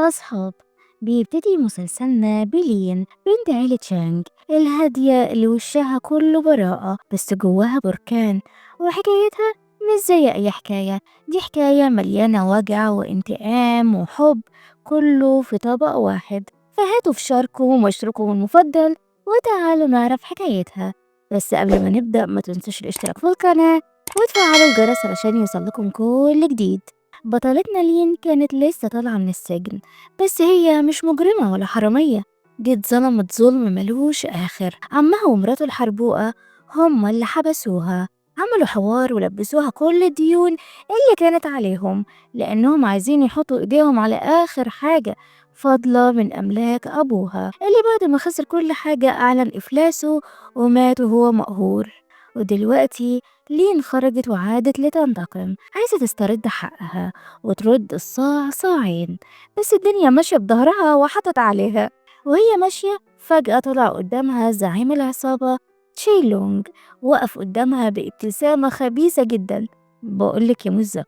يا أصحاب، بيبتدي مسلسلنا بلين بنت عيلة تشانج الهادية اللي وشها كله براءة بس جواها بركان. وحكايتها مش زي أي حكاية، دي حكاية مليانة وجع وانتقام وحب، كله في طبق واحد. فهاتوا فشاركم ومشروبكم المفضل وتعالوا نعرف حكايتها. بس قبل ما نبدأ ما تنسوش الاشتراك في القناة وتفعلوا الجرس علشان يوصلكم كل جديد. بطلتنا لين كانت لسه طالعة من السجن، بس هي مش مجرمة ولا حرامية، دي اتظلمت ظلم ملوش آخر. عمها ومراته الحربوقة هما اللي حبسوها، عملوا حوار ولبسوها كل الديون اللي كانت عليهم، لأنهم عايزين يحطوا إيديهم على آخر حاجة فاضلة من أملاك أبوها اللي بعد ما خسر كل حاجة أعلن إفلاسه ومات وهو مقهور. ودلوقتي لين خرجت وعادت لتنتقم، عايزة تسترد حقها وترد الصاع صاعين. بس الدنيا ماشية بظهرها وحطت عليها. وهي ماشية فجأة طلع قدامها زعيم العصابة تشي لونج، وقف قدامها بابتسامة خبيثة جدا. بقولك يا مزة،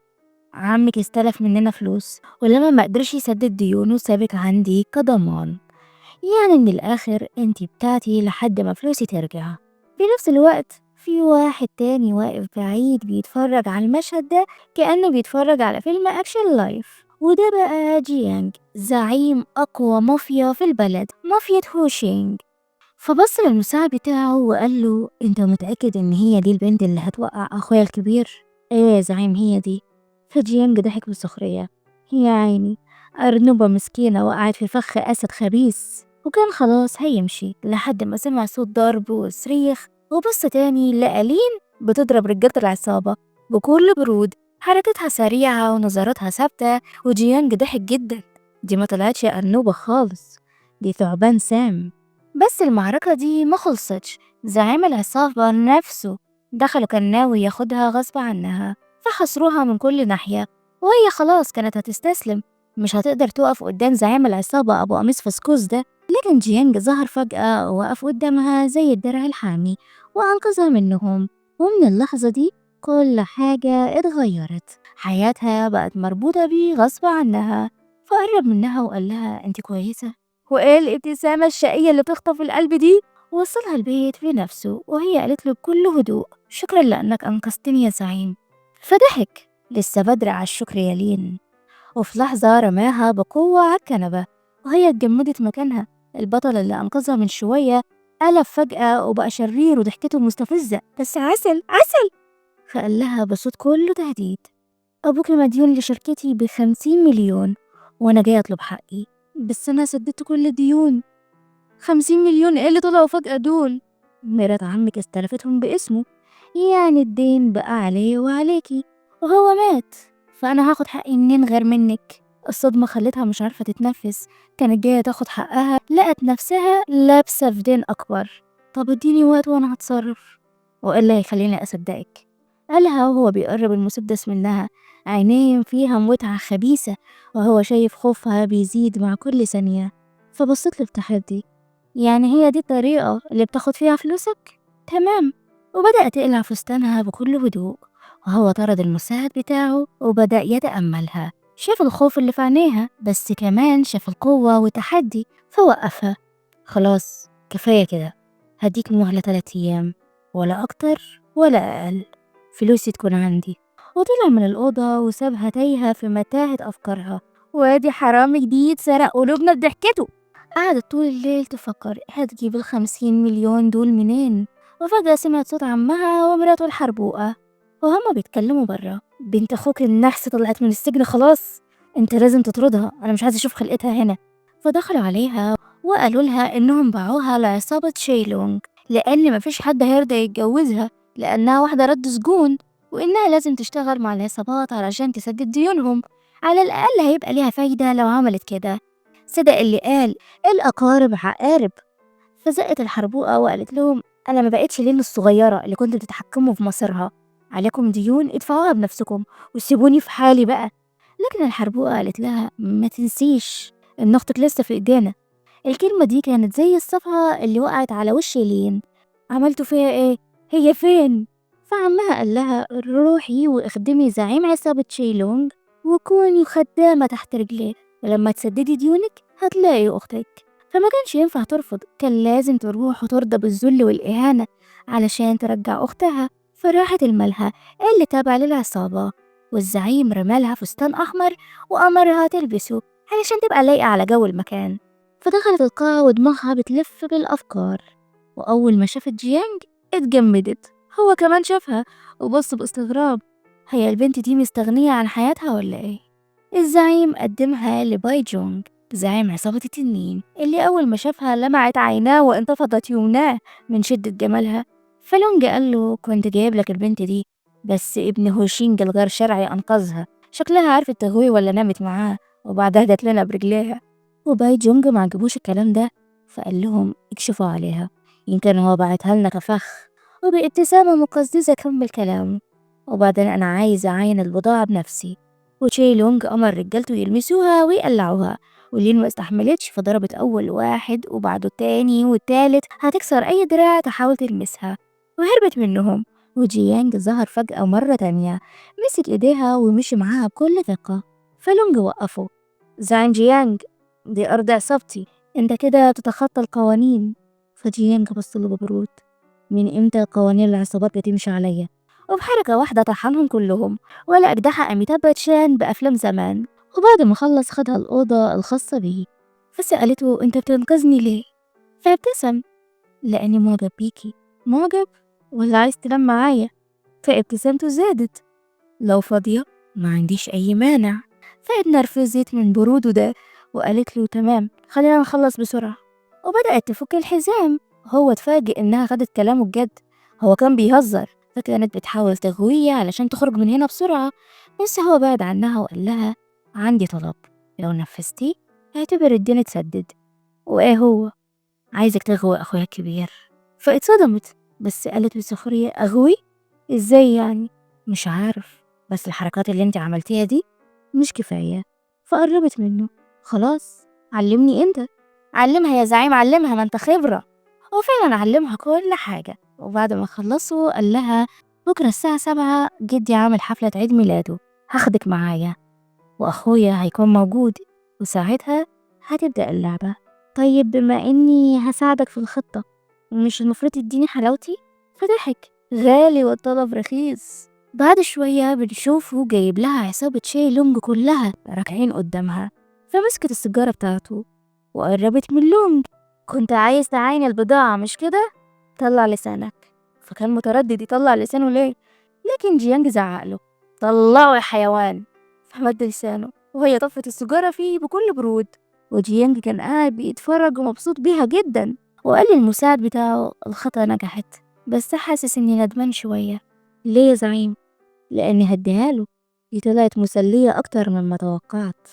عمك استلف مننا فلوس ولما ما قدرش يسدد ديونه سابك عندي كضمان، يعني من الآخر انتي بتاعتي لحد ما فلوسي ترجع. في نفس الوقت في واحد تاني واقف بعيد بيتفرج على المشهد ده كأنه بيتفرج على فيلم أكشن لايف، وده بقى جيانج، زعيم أقوى مافيا في البلد، مافيا هوشينج. فبص للمساعد بتاعه وقال له انت متأكد ان هي دي البنت اللي هتوقع اخويا الكبير؟ ايه يا زعيم هي دي. فجيانج ضحك بسخرية، يا عيني، أرنوبة مسكينة وقعت في فخ أسد خبيث. وكان خلاص هيمشي لحد ما سمع صوت ضرب وصريخ، وبص تاني لقى لين بتضرب رجالة العصابة بكل برود، حركتها سريعة ونظراتها ثابتة. وجيانج ضحك جدا، دي ما طلعتش أرنوبة خالص، دي ثعبان سام. بس المعركة دي ما خلصتش، زعيم العصابة نفسه دخل وكان ناوي ياخدها غصب عنها، فحصروها من كل ناحية وهي خلاص كانت هتستسلم، مش هتقدر تقف قدام زعيم العصابة أبو قميص فسكوس ده. لكن جيانج ظهر فجأة ووقف قدامها زي الدرع الحامي وأنقذها منهم. ومن اللحظة دي كل حاجة اتغيرت، حياتها بقت مربوطة بيه غصب عنها. فقرب منها وقال لها انت كويسة؟ وإيه الابتسامة الشقية اللي بتخطف القلب دي؟ وصلها البيت بنفسه وهي قالت له بكل هدوء شكرا لأنك أنقذتني يا زعيم. فضحك، لسه بدري على الشكر يا لين. وفي لحظة رماها بقوة على الكنبة وهي اتجمدت مكانها. البطل اللي أنقذها من شوية قلب فجأة وبقى شرير وضحكته مستفزة، بس عسل عسل. فقال لها بصوت كله تهديد، أبوك مديون لشركتي ب50 مليون وأنا جاي أطلب حقي، بس أنا سددت كل الديون. 50 مليون ايه اللي طلعوا فجأة دول؟ مرات عمك استلفتهم باسمه، يعني الدين بقى عليه وعليكي وهو مات، فأنا هاخد حقي منين غير منك؟ الصدمة خلتها مش عارفة تتنفس، كانت جاية تاخد حقها لقت نفسها لابسة في دين أكبر. طب اديني وقت وأنا هتصرف، وإلا هيخليني أصدقك، قالها وهو بيقرب المسدس منها، عينيه فيها متعة خبيثة وهو شايف خوفها بيزيد مع كل ثانية. فبصت له بتحدي، يعني هي دي الطريقة اللي بتاخد فيها فلوسك؟ تمام. وبدأت تقلع فستانها بكل هدوء وهو طرد المساعد بتاعه وبدأ يتأملها، شاف الخوف اللي في عينيها بس كمان شاف القوة والتحدي فوقفها. خلاص كفاية كده، هديك مهلة 3 أيام، ولا أكتر ولا أقل، فلوسي تكون عندي. وطلع من الأوضة وسابها تايهة في متاهة أفكارها. وادي حرامي جديد سرق قلوبنا بضحكته. قعدت طول الليل تفكر هتجيب ال50 مليون دول منين. وفجأة سمعت صوت عمها ومراته الحربوقة وهما بيتكلموا برا، بنت أخوك النحس طلعت من السجن خلاص، انت لازم تطردها، أنا مش عايزة أشوف خلقتها هنا. فدخلوا عليها وقالوا لها إنهم باعوها لعصابة شيلونج لأن مفيش حد هيرضى يتجوزها لأنها واحدة رد سجون، وإنها لازم تشتغل مع العصابات علشان تسدد ديونهم، على الأقل هيبقى ليها فايدة لو عملت كده. صدق اللي قال الأقارب عقارب. فزقت الحربوقة وقالت لهم أنا ما بقتش لين الصغيرة اللي كنتوا بتتحكموا في مصيرها، عليكم ديون ادفعوها بنفسكم وسيبوني في حالي بقى. لكن الحربوقة قالت لها ما تنسيش إن أختك لسه في إيدينا. الكلمة دي كانت زي الصفحة اللي وقعت على وش لين. عملتوا فيها إيه؟ هي فين؟ فعمها قال لها روحي واخدمي زعيم عصابة شيلونج وكوني خدامة تحت رجليه. ولما تسددي ديونك هتلاقي أختك. فما كانش ينفع ترفض، كان لازم تروح وترضى بالذل والإهانة علشان ترجع أختها. فراحت الملهى اللي تابع للعصابة، والزعيم رمالها فستان أحمر وأمرها تلبسه علشان تبقى لايقة على جو المكان. فدخلت القاعة ودماغها بتلف بالأفكار، وأول ما شافت جيانج اتجمدت. هو كمان شافها وبص باستغراب، هي البنت دي مستغنية عن حياتها ولا ايه؟ الزعيم قدمها لباي جونج، زعيم عصابة التنين، اللي أول ما شافها لمعت عيناه وانتفضت يمناه من شدة جمالها. فلونج قال له كنت جايب لك البنت دي، بس ابن هوشينج الغير شرعي أنقذها، شكلها عرفت تغوي ولا نامت معاه وبعدها جت لنا برجليها. وباي جونج ما عجبوش الكلام ده، فقال لهم اكشفوا عليها، يمكن هو بعتها لنا كفخ. وبابتسامة مقززة كمل كلامه، وبعدين أنا عايز أعاين البضاعة بنفسي. وتشي لونج أمر رجالته يلمسوها ويقلعوها، ولين ما استحملتش فضربت أول واحد وبعده التاني والتالت، هتكسر أي دراع تحاول تلمسها، وهربت منهم. وجيانج ظهر فجأة مرة تانية، مسك إيديها ومشي معاها بكل ثقة. فلونج وقفه، زعيم جيانج، دي أرض عصابتي، انت كده تتخطى القوانين. فجيانج بصله ببرود، من امتى قوانين العصابات بتمشي عليا؟ وبحركة واحدة طحنهم كلهم، ولا أجدعها أميتاب باتشان بأفلام زمان. وبعد ما خلص خدها الأوضة الخاصة بيه، فسألته أنت بتنقذني ليه؟ فابتسم، لأني معجب بيكي. معجب؟ ولا عايز تنام معايا؟ فابتسامته زادت، لو فاضية ما عنديش أي مانع. فاتنرفزت من بروده ده وقالت له تمام، خلينا نخلص بسرعة. وبدأت تفك الحزام. هو اتفاجئ إنها خدت كلامه بجد، هو كان بيهزر، فكانت بتحاول تغويه علشان تخرج من هنا بسرعة. بس هو بعد عنها وقال لها عندي طلب، لو نفذتيه اعتبر الدين اتسدد. وإيه هو؟ عايزك تغوي أخويا الكبير. فاتصدمت، بس قالت بسخرية أغوي؟ إزاي يعني؟ مش عارف، بس الحركات اللي انت عملتيها دي مش كفاية. فقربت منه، خلاص علمني انت. علمها يا زعيم، علمها، ما انت خبرة. وفعلا علمها كل حاجة. وبعد ما خلصوا قال لها بكرة الساعة 7 جدي عامل حفلة عيد ميلاده، هاخدك معايا وأخويا هيكون موجود، وساعتها هتبدأ اللعبة. طيب بما إني هساعدك في الخطة، مش المفروض تديني حلاوتي؟ فضحك، غالي والطلب رخيص. بعد شوية بنشوفه جايب لها عصابة شاي لونج كلها راكعين قدامها. فمسكت السيجارة بتاعته وقربت من لونج، كنت عايز تعاين البضاعة مش كده؟ طلع لسانك. فكان متردد يطلع لسانه ليه، لكن جيانج زعقله، طلعه يا حيوان. فمد لسانه وهي طفت السيجارة فيه بكل برود. وجيانج كان قاعد بيتفرج ومبسوط بيها جدا، وقال للمساعد بتاعه الخطة نجحت، بس حاسس اني ندمان شوية. ليه يا زعيم؟ لاني هديها له، دي طلعت مسلية اكتر مما توقعت.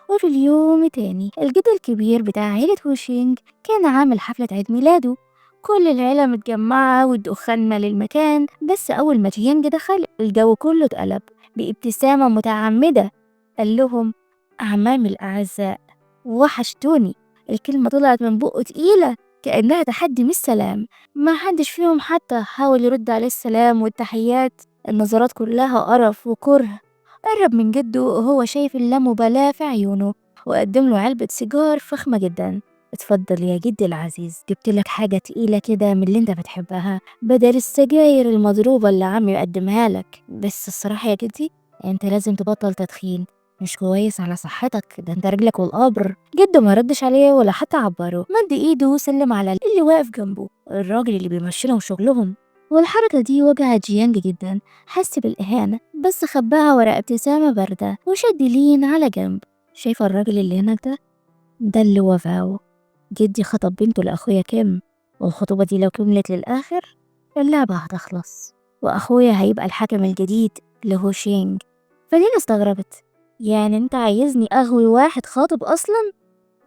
وفي اليوم تاني الجد الكبير بتاع عيلة هوشينج كان عامل حفلة عيد ميلاده، كل العيلة متجمعة والدخان مال المكان. بس أول ما جيانج دخل الجو كله اتقلب. بابتسامة متعمدة قال لهم أعمامي الأعزاء، وحشتوني. الكلمة طلعت من بقه تقيلة كأنها تحدي مش سلام. ما حدش فيهم حتى حاول يرد عليه السلام والتحيات، النظرات كلها قرف وكره. قرب من جده وهو شايف اللامبالاة في عيونه، وقدم له علبة سيجار فخمة جدا. اتفضل يا جدي العزيز، جبت لك حاجة تقيلة كده من اللي انت بتحبها بدل السجاير المضروبة اللي عمي يقدمها لك. بس الصراحة يا جدي انت لازم تبطل تدخين، مش كويس على صحتك، ده انت رجلك والقبر. جده ما ردش عليه ولا حتى عبره، مد ايده وسلم على اللي واقف جنبه، الراجل اللي بيمشي لهم شغلهم. والحركة دي وجعت جيانج جدا، حس بالإهانة بس خباها ورا ابتسامة باردة وشد لين على جنب. شايفة الراجل اللي هناك ده؟ ده اللي هو فاو، جدي خطب بنته لأخويا كيم، والخطوبة دي لو كملت للآخر اللعبة هتخلص، وأخويا هيبقى الحاكم الجديد لهوشينج. فدينا استغربت، يعني انت عايزني أغوي واحد خاطب أصلا؟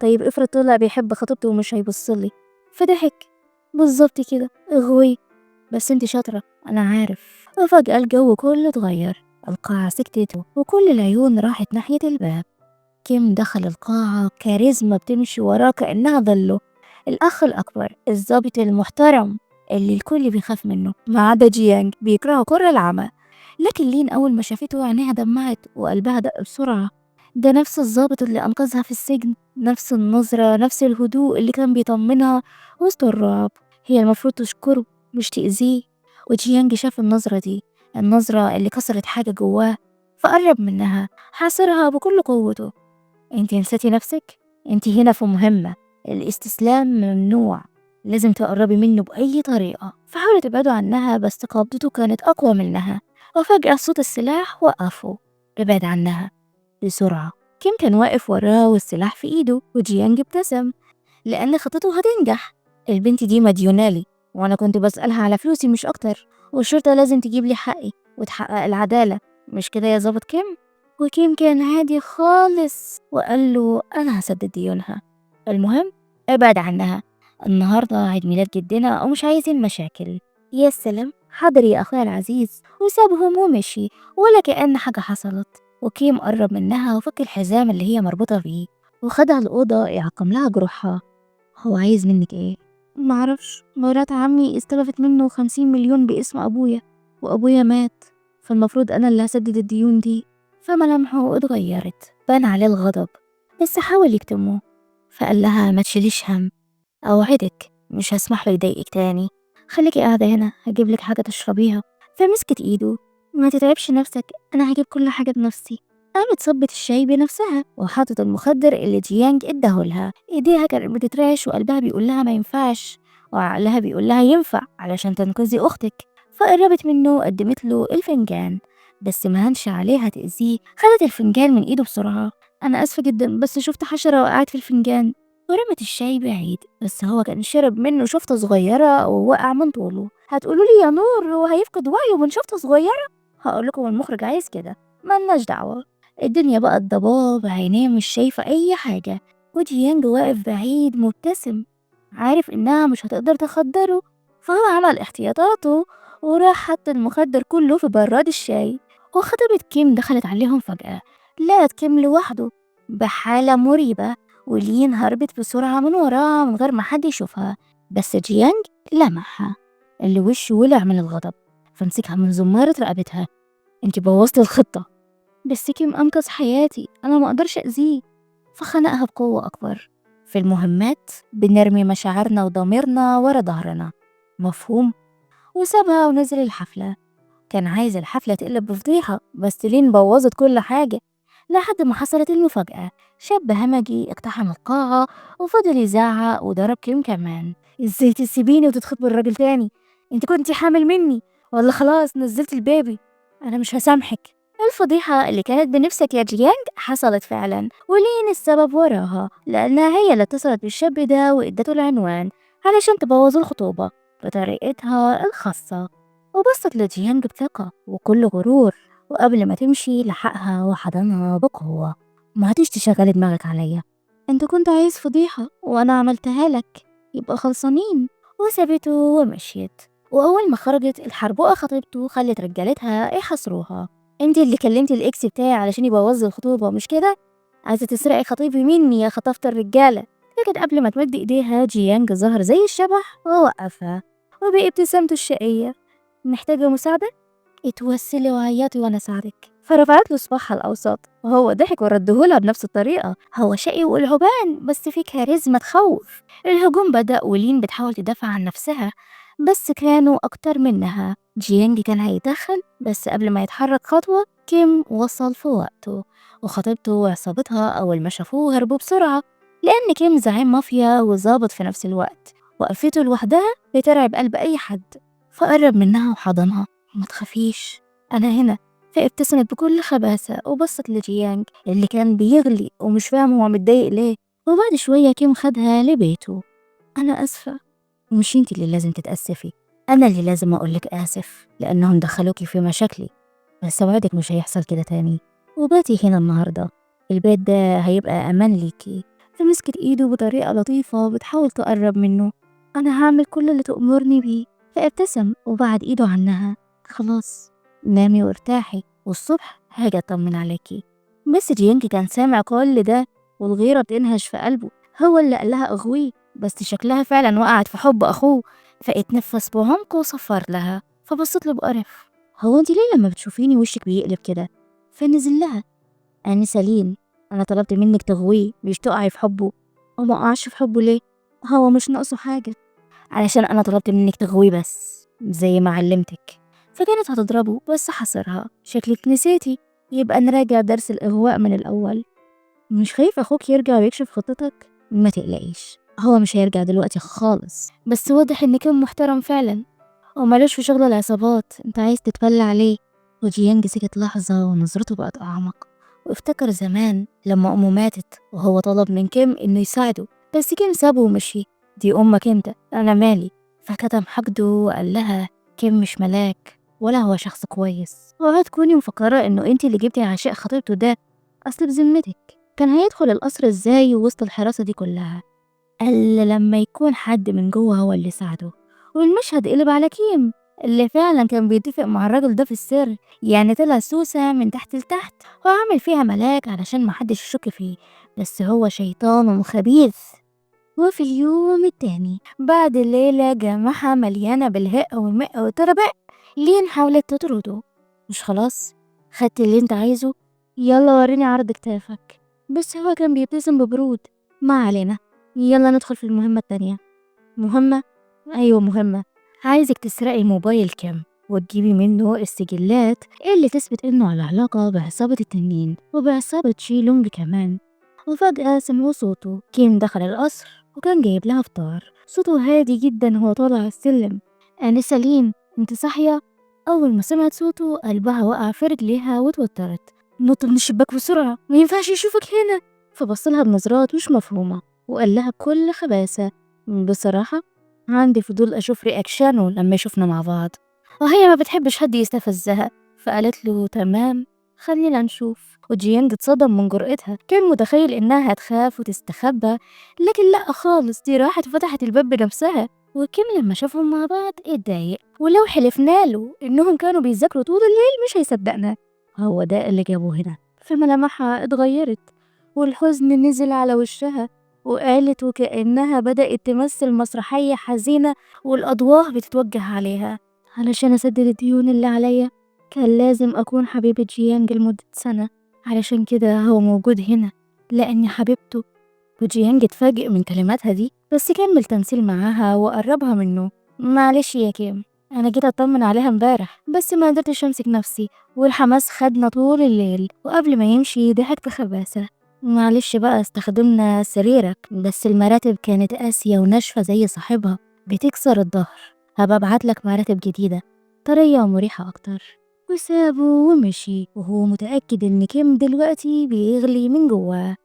طيب افرض طلع بيحب خطيبته ومش هيبصلي؟ فضحك، بالظبط كده اغوي، بس انت شاطرة أنا عارف. وفجأة الجو كله اتغير، القاعة سكتت وكل العيون راحت ناحية الباب. كيم دخل القاعة، كاريزما بتمشي وراه كأنها ظله، الأخ الأكبر الضابط المحترم اللي الكل بيخاف منه ما عدا جيانج بيكرهه كره العمى. لكن لين أول ما شافته عينيها دمعت وقلبها دق بسرعة، ده نفس الضابط اللي أنقذها في السجن، نفس النظرة، نفس الهدوء اللي كان بيطمنها وسط الرعب. هي المفروض تشكره مش تأذيه. وجيانج شاف النظرة دي، النظرة اللي كسرت حاجة جواه، فقرب منها حاصرها بكل قوته. انتي نسيتي نفسك؟ انتي هنا في مهمة، الاستسلام ممنوع، لازم تقربي منه بأي طريقة. فحاولت تبعده عنها بس قبضته كانت أقوى منها، وفجأة صوت السلاح وقفه. ابعد عنها بسرعة. كيم كان واقف وراه والسلاح في إيده، وجيانج ابتسم لأن خطته هتنجح. البنت دي مديونالي، وأنا كنت بسألها على فلوسي مش أكتر، والشرطة لازم تجيب لي حقي وتحقق العدالة، مش كده يا ظابط كيم؟ وكيم كان هادي خالص وقال له أنا هسدد ديونها، المهم ابعد عنها، النهاردة عيد ميلاد جدنا ومش عايزين مشاكل. يا سلام، حاضر يا أخويا العزيز، وسابهم ومشي ولا كأن حاجة حصلت. وكيم قرب منها وفك الحزام اللي هي مربوطة بيه وخدها الأوضة يعقم لها جروحها. هو عايز منك ايه؟ معرفش، مرات عمي استلفت منه 50 مليون باسم أبويا، وأبويا مات، فالمفروض أنا اللي هسدد الديون دي. فملامحه اتغيرت، بان عليه الغضب بس حاول يكتمه. فقال لها ما تشيليش هم، أوعدك مش هسمح له يضايقك تاني، خليكي قاعدة هنا هجيب لك حاجة تشربيها. فمسكت ايده، ما تتعبش نفسك، أنا هجيب كل حاجة بنفسي. قامت صبت الشاي بنفسها وحطت المخدر اللي جيانج اداهولها. ايديها كانت بتترعش وقلبها بيقول لها ما ينفعش، وعقلها بيقول لها ينفع علشان تنقذي اختك. فقربت منه وقدمت له الفنجان، بس ما هنش عليها تأذيه. خدت الفنجان من ايده بسرعة. انا اسفة جدا بس شفت حشرة وقعت في الفنجان، ورمت الشاي بعيد، بس هو كان شرب منه شفطة صغيرة ووقع من طوله. هتقولوا لي يا نور هو هيفقد وعيه من شفطة صغيرة؟ هقول لكم المخرج عايز كده، ملناش دعوة. الدنيا بقت ضباب، عينيه مش شايفة أي حاجة، وجيانج واقف بعيد مبتسم عارف إنها مش هتقدر تخدره. فهو عمل احتياطاته وراح حط المخدر كله في براد الشاي. وخطبة كيم دخلت عليهم فجأة، لقت كيم لوحده بحالة مريبة، ولين هربت بسرعة من وراها من غير ما حد يشوفها. بس جيانج لمحها، اللي وشه ولع من الغضب، فمسكها من زمارة رقبتها. انتي بوظتي الخطة، بس كيم أنقذ حياتي، أنا ما أقدرش أذيه. فخنقها بقوة أكبر. في المهمات بنرمي مشاعرنا وضميرنا ورا ظهرنا، مفهوم؟ وسابها ونزل الحفلة. كان عايز الحفلة تقلب بفضيحة بس لين بوظت كل حاجة، لحد ما حصلت المفاجأة. شاب همجي اقتحم القاعة وفضل يزعق وضرب كيم كمان. ازاي تسيبيني وتتخطبي الراجل تاني؟ انت كنتي حامل مني ولا خلاص نزلت البيبي؟ انا مش هسامحك. الفضيحة اللي كانت بنفسك يا جيانج حصلت فعلا، ولين السبب وراها، لأنها هي اللي اتصلت بالشاب ده وادته العنوان علشان تبوظ الخطوبة بطريقتها الخاصة. وبصت لجيانج بثقة وكل غرور، وقبل ما تمشي لحقها وحضنها بقوة. ما هتيش تشغلي دماغك عليا، انت كنت عايز فضيحة وانا عملتها لك، يبقى خلصانين. وسابته ومشيت. واول ما خرجت الحربوقة خطيبته خلت رجالتها يحاصروها. انت اللي كلمتي الاكس بتاعي علشان يبوظ الخطوبة مش كده؟ عايزة تسرقي خطيبي مني يا خطفت الرجالة. لكن قبل ما تمد ايديها جيانج ظهر زي الشبح ووقفها، وبابتسامته الشقية، محتاجة مساعدة؟ اتوسلي وعيطي وانا اساعدك. فرفعت له صباعها الاوسط وهو ضحك وردهولها بنفس الطريقه. هو شقي والعبان بس في كاريزما تخوف. الهجوم بدأ ولين بتحاول تدافع عن نفسها بس كانوا اكتر منها. جيانج كان هيدخل بس قبل ما يتحرك خطوه كيم وصل في وقته، وخطيبته وعصابتها اول ما شافوه هربوا بسرعه، لان كيم زعيم مافيا وظابط في نفس الوقت. وقفته لوحدها بترعب قلب اي حد. فقرب منها وحضنها، ما تخافيش أنا هنا. فابتسمت بكل خباثة وبصت لجيانج اللي كان بيغلي ومش فاهم هو متضايق ليه. وبعد شوية كيم خدها لبيته. أنا أسفة. مش انتي اللي لازم تتأسفي، أنا اللي لازم أقولك آسف لأنهم دخلوكي في مشاكلي، بس أوعدك مش هيحصل كده تاني. وباتي هنا النهاردة، البيت ده هيبقى أمان ليكي. فمسكت إيده بطريقة لطيفة بتحاول تقرب منه. أنا هعمل كل اللي تأمرني بيه. فابتسم وبعد إيده عنها. خلاص نامي وارتاحي، والصبح هاجي أطمن عليكي. بس جيانج كان سامع كل ده والغيرة بتنهش في قلبه. هو اللي قالها أغويه، بس شكلها فعلا وقعت في حب أخوه. فاتنفس بعمق وصفر لها، فبصت له بقرف. هو انت ليه لما بتشوفيني وشك بيقلب كده؟ فنزل لها. أنا سليم، أنا طلبت منك تغويه مش تقعي في حبه. وما أقعش في حبه ليه؟ هو مش ناقصه حاجة. علشان أنا طلبت منك تغويه بس زي ما علمتك. فكانت هتضربه بس حصرها. شكلك نسيتي. يبقى نراجع درس الإغواء من الأول. مش خايف أخوك يرجع ويكشف خطتك؟ ما تقلقيش، هو مش هيرجع دلوقتي خالص، بس واضح إن كان محترم فعلا ومالوش في شغل العصابات. انت عايز تتبلى عليه. وجيانج سكت لحظة ونظرته بقت أعمق، وافتكر زمان لما أمه ماتت وهو طلب من كيم إنه يساعده، بس كيم سابه ومشي. دي أمك انت، أنا مالي. فكتم حقده وقال لها كيم مش ملاك ولا هو شخص كويس، اوعي تكوني مفكرة إنه انت اللي جبتي عشاء خطيبته ده. أصل بذمتك كان هيدخل القصر ازاي وسط الحراسة دي كلها؟ قال لما يكون حد من جوه هو اللي ساعده. والمشهد قلب على كيم اللي فعلا كان بيتفق مع الراجل ده في السر، يعني طلع سوسة من تحت لتحت وعمل فيها ملاك علشان محدش يشك فيه، بس هو شيطان وخبيث. وفي اليوم التاني بعد الليلة جامعة مليانة بالهق والمق والتربق، لين حاولت تطرده. مش خلاص خدت اللي انت عايزه؟ يلا وريني عرض كتافك. بس هو كان بيبتسم ببرود. ما علينا، يلا ندخل في المهمة التانية. مهمة؟ أيوة مهمة. عايزك تسرقي موبايل كيم وتجيبي منه السجلات اللي تثبت إنه على علاقة بعصابة التنين وبعصابة شيلونج كمان. وفجأة سمعوا صوته. كيم دخل القصر وكان جايب لها فطار. صوته هادي جدا وهو طالع السلم. أنسة لين، انت صاحية؟ أول ما سمعت صوته قلبها وقع في رجليها واتوترت. نط من الشباك بسرعة، ما ينفعش يشوفك هنا. فبصلها بنظرات مش مفهومة وقال لها بكل خباثة، بصراحة عندي فضول أشوف رياكشنه لما يشوفنا مع بعض. وهي ما بتحبش حد يستفزها، فقالت له تمام خلينا نشوف. وجيانج اتصدم من جرأتها، كان متخيل إنها هتخاف وتستخبى، لكن لأ خالص، دي راحت فتحت الباب بنفسها. وكيم لما شافهم مع بعض اتضايق، ولو حلفنا له إنهم كانوا بيذاكروا طول الليل مش هيصدقنا. هو ده اللي جابه هنا. فملامحها اتغيرت والحزن نزل على وشها، وقالت وكأنها بدأت تمثل مسرحية حزينة والأضواء بتتوجه عليها. علشان أسدد الديون اللي عليا كان لازم أكون حبيبة جيانج لمدة سنة، علشان كده هو موجود هنا لأني حبيبته. وجيانج اتفاجئ من كلماتها دي بس كمل تمثيل معاها وقربها منه. معلش يا كيم، أنا جيت أطمن عليها امبارح بس ما قدرتش أمسك نفسي، والحماس خدنا طول الليل. وقبل ما يمشي ضحك بخباثة. معلش بقى استخدمنا سريرك، بس المراتب كانت قاسية وناشفة زي صاحبها بتكسر الظهر. هبقى ابعتلك مراتب جديدة طرية ومريحة أكتر. وسابه ومشي وهو متأكد إن كيم دلوقتي بيغلي من جواه.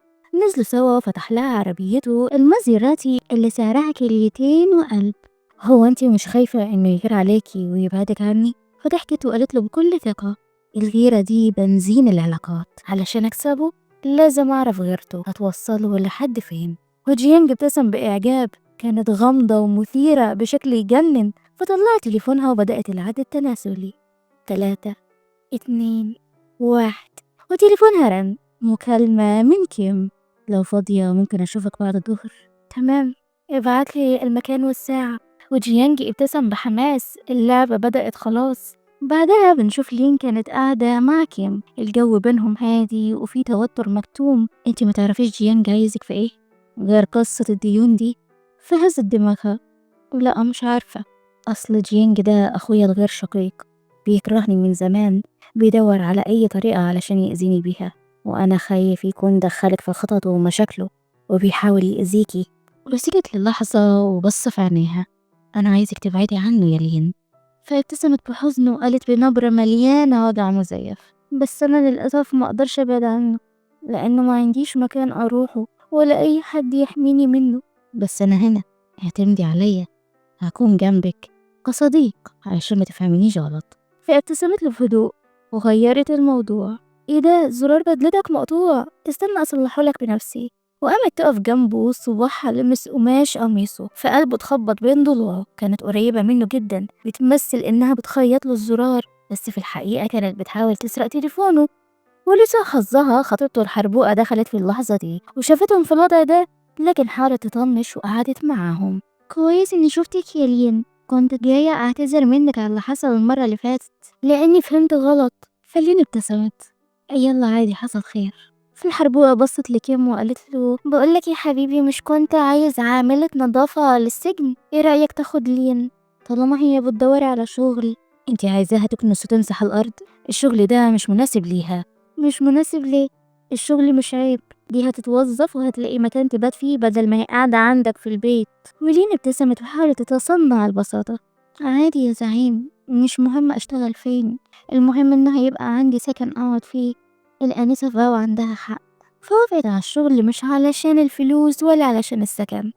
نزلوا سوا وفتح لها عربيته المازيراتي اللي سعرها كليتين وقلب. هو انتي مش خايفة إنه يغير عليكي ويبعدك عني؟ فضحكت وقالت له بكل ثقة، الغيرة دي بنزين العلاقات، علشان أكسبه لازم أعرف غيرته هتوصله لحد فين. وجيانج ابتسم بإعجاب، كانت غامضة ومثيرة بشكل يجنن. فطلعت تليفونها وبدأت العد التناسلي، 3 2 1. وتليفونها رن. مكالمة من كيم، لو فاضية ممكن أشوفك بعد الظهر. تمام، ابعتلي المكان والساعة. وجيانج ابتسم بحماس، اللعبة بدأت خلاص. بعدها بنشوف لين كانت قاعدة مع كيم، الجو بينهم هادي وفي توتر مكتوم. انتي ما تعرفيش جيانج عايزك في ايه غير قصة الديون دي؟ فهزت دماغها، لا مش عارفة. أصل جيانج ده أخويا الغير شقيق، بيكرهني من زمان، بيدور على أي طريقة علشان يأذيني بيها، وأنا خايف يكون دخلك في خططه ومشاكله وبيحاول يأذيكي. وسكت للحظة وبص في عينيها، أنا عايزك تبعدي عنه يا لين. فابتسمت بحزن وقالت بنبرة مليانة وجع مزيف، بس أنا للأسف ما أقدرش أبعد عنه لأنه ما عنديش مكان أروحه ولا أي حد يحميني منه. بس أنا هنا، اعتمدي عليا، هكون جنبك كصديق علشان ما تفهمينيش غلط. فابتسمت له بهدوء وغيرت الموضوع، ايه ده زرار بدلتك مقطوع، استنى اصلحهولك بنفسي. وقامت تقف جنبه، صباعها لمس قماش قميصه، فقلبه اتخبط بين ضلوعه. كانت قريبة منه جدا، بتمثل انها بتخيط له الزرار بس في الحقيقة كانت بتحاول تسرق تليفونه. ولسه حظها خطيبته الحربوقة دخلت في اللحظة دي وشافتهم في الوضع ده، لكن حاولت تطنش وقعدت معاهم. كويس اني شفتك يا لين، كنت جاية اعتذر منك على اللي حصل المرة اللي فاتت لاني فهمت غلط. فلين ابتسمت، يلا عادي حصل خير. فالحربوقة بصت لكيم وقالت له بقولك يا حبيبي، مش كنت عايز عاملة نظافة للسجن؟ ايه رأيك تاخد لين؟ طالما هي بتدوري على شغل، انتي عايزاها تكنس وتمسح الأرض؟ الشغل ده مش مناسب ليها. مش مناسب ليه؟ الشغل مش عيب، دي هتتوظف وهتلاقي مكان تبات فيه بدل ما هي قاعدة عندك في البيت. ولين ابتسمت وحاولت تتصنع البساطة. عادي يا زعيم، مش مهم اشتغل فين، المهم ان هيبقى عندي سكن اقعد فيه. الآنسة فاو عندها حق، فوافقت على الشغل مش علشان الفلوس ولا علشان السكن،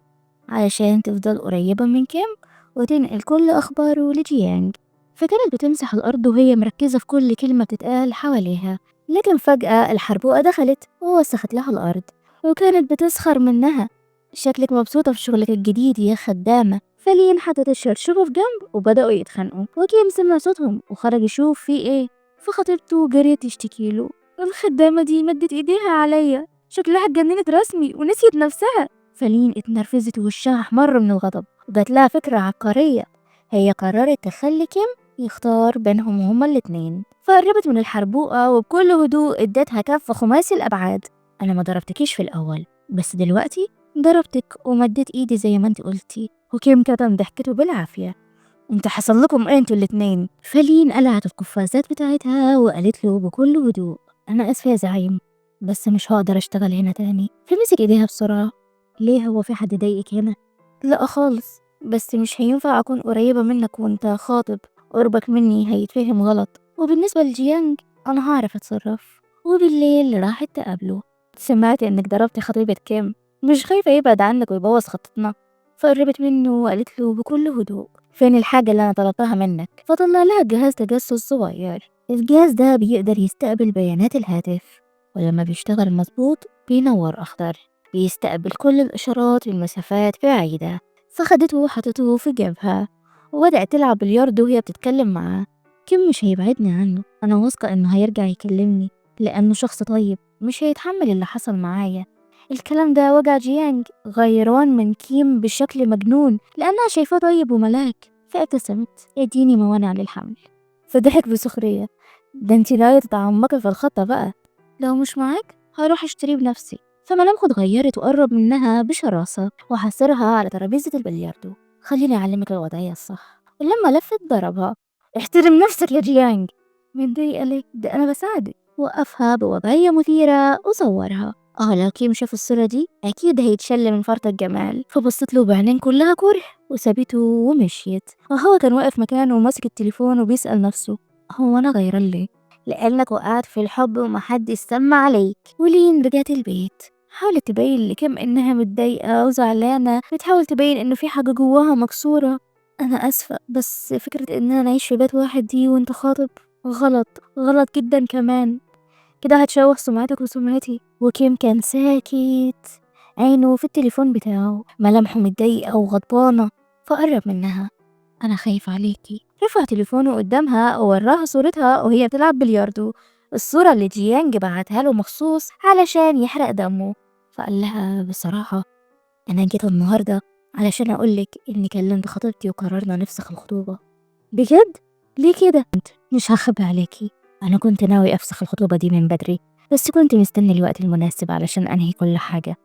علشان تفضل قريبة من كيم وتنقل كل أخباره لجيانج. فكانت بتمسح الأرض وهي مركزة في كل كلمة بتتقال حواليها. لكن فجأة الحربوقة دخلت ووسخت لها الأرض، وكانت بتسخر منها. شكلك مبسوطة في شغلك الجديد يا خدامة. فلين حطت الشرشوبة في جنب وبدأوا يتخانقوا، وكيم سمع صوتهم وخرج يشوف في ايه. فخطيبته جريت تشتكيله، الخدامة دي مدت ايديها عليا، شكلها اتجننت رسمي ونسيت نفسها. فلين اتنرفزت ووشها احمر من الغضب، وجات لها فكرة عبقرية. هي قررت تخلي كيم يختار بينهم هما الاتنين. فقربت من الحربوقة وبكل هدوء ادتها كف خماسي الأبعاد. أنا ما ضربتكيش في الأول، بس دلوقتي ضربتك ومدت ايدي زي ما انت قلتي. وكيم كتم ضحكته بالعافية. انت حصل لكم ايه انتوا الاتنين؟ فلين قلعت القفازات بتاعتها وقالت له بكل هدوء انا اسفة يا زعيم، بس مش هقدر اشتغل هنا تاني. فمسك ايديها بسرعة. ليه، هو في حد ضايقك هنا؟ لا خالص، بس مش هينفع اكون قريبة منك وانت خاطب، قربك مني هيتفهم غلط. وبالنسبة لجيانج انا هعرف اتصرف. وبالليل راحت تقابله. سمعت انك ضربتي خطيبة كيم، مش خايفة يبعد عنك ويبوظ خطتنا؟ فقربت منه وقالت له بكل هدوء فين الحاجة اللي أنا طلبتها منك؟ فطلع لها جهاز تجسس صغير. الجهاز ده بيقدر يستقبل بيانات الهاتف، ولما بيشتغل مظبوط بينور أخضر، بيستقبل كل الإشارات من مسافات بعيدة. فخدته وحطته في جيبها وبدأت تلعب بلياردو وهي بتتكلم معاه. كيم مش هيبعدني عنه، أنا واثقة إنه هيرجع يكلمني، لأنه شخص طيب مش هيتحمل اللي حصل معايا. الكلام ده وجع جيانج، غيران من كيم بشكل مجنون لأنها شايفاه طيب وملاك. فابتسمت اديني موانع للحمل. فضحك بسخرية. ده انتي ناوية تتعمقي في الخطة بقى؟ لو مش معاك هروح اشتريه بنفسي. فملامحه اتغيرت وقرب منها بشراسة وحسرها على ترابيزة البلياردو. خليني أعلمك الوضعية الصح. ولما لفت ضربها. احترم نفسك يا جيانج. متضايقة ليه؟ ده أنا بساعدك. وقفها بوضعية مثيرة وصورها. لو كيم شاف الصورة دي أكيد هيتشل من فرط الجمال. فبصت له بعينين كلها كره وسابته ومشيت. وهو كان واقف مكانه وماسك التليفون وبيسأل نفسه هو أنا غيران ليه؟ لأنك وقعت في الحب ومحدش سمع عليك. ولين رجعت البيت حاولت تبين لكيم إنها متضايقة وزعلانة، بتحاول تبين إنه في حاجة جواها مكسورة. أنا آسفة، بس فكرة إننا نعيش في بيت واحد دي وأنت خاطب غلط، غلط جدا كمان، كده هتشوه سمعتك وسمعتي. وكيم كان ساكت، عينه في التليفون بتاعه، ملامحه متضايقة وغضبانة. فقرب منها. أنا خايف عليكي. رفع تليفونه قدامها ووراها صورتها وهي بتلعب بلياردو، الصورة اللي جيانج بعتها له مخصوص علشان يحرق دمه. فقال لها بصراحة أنا جيت النهاردة علشان أقولك إني كلمت خطيبتي وقررنا نفسخ الخطوبة. بجد؟ ليه كده؟ مش هخبي عليكي، أنا كنت ناوي أفسخ الخطوبة دي من بدري، بس كنت مستني الوقت المناسب علشان أنهي كل حاجة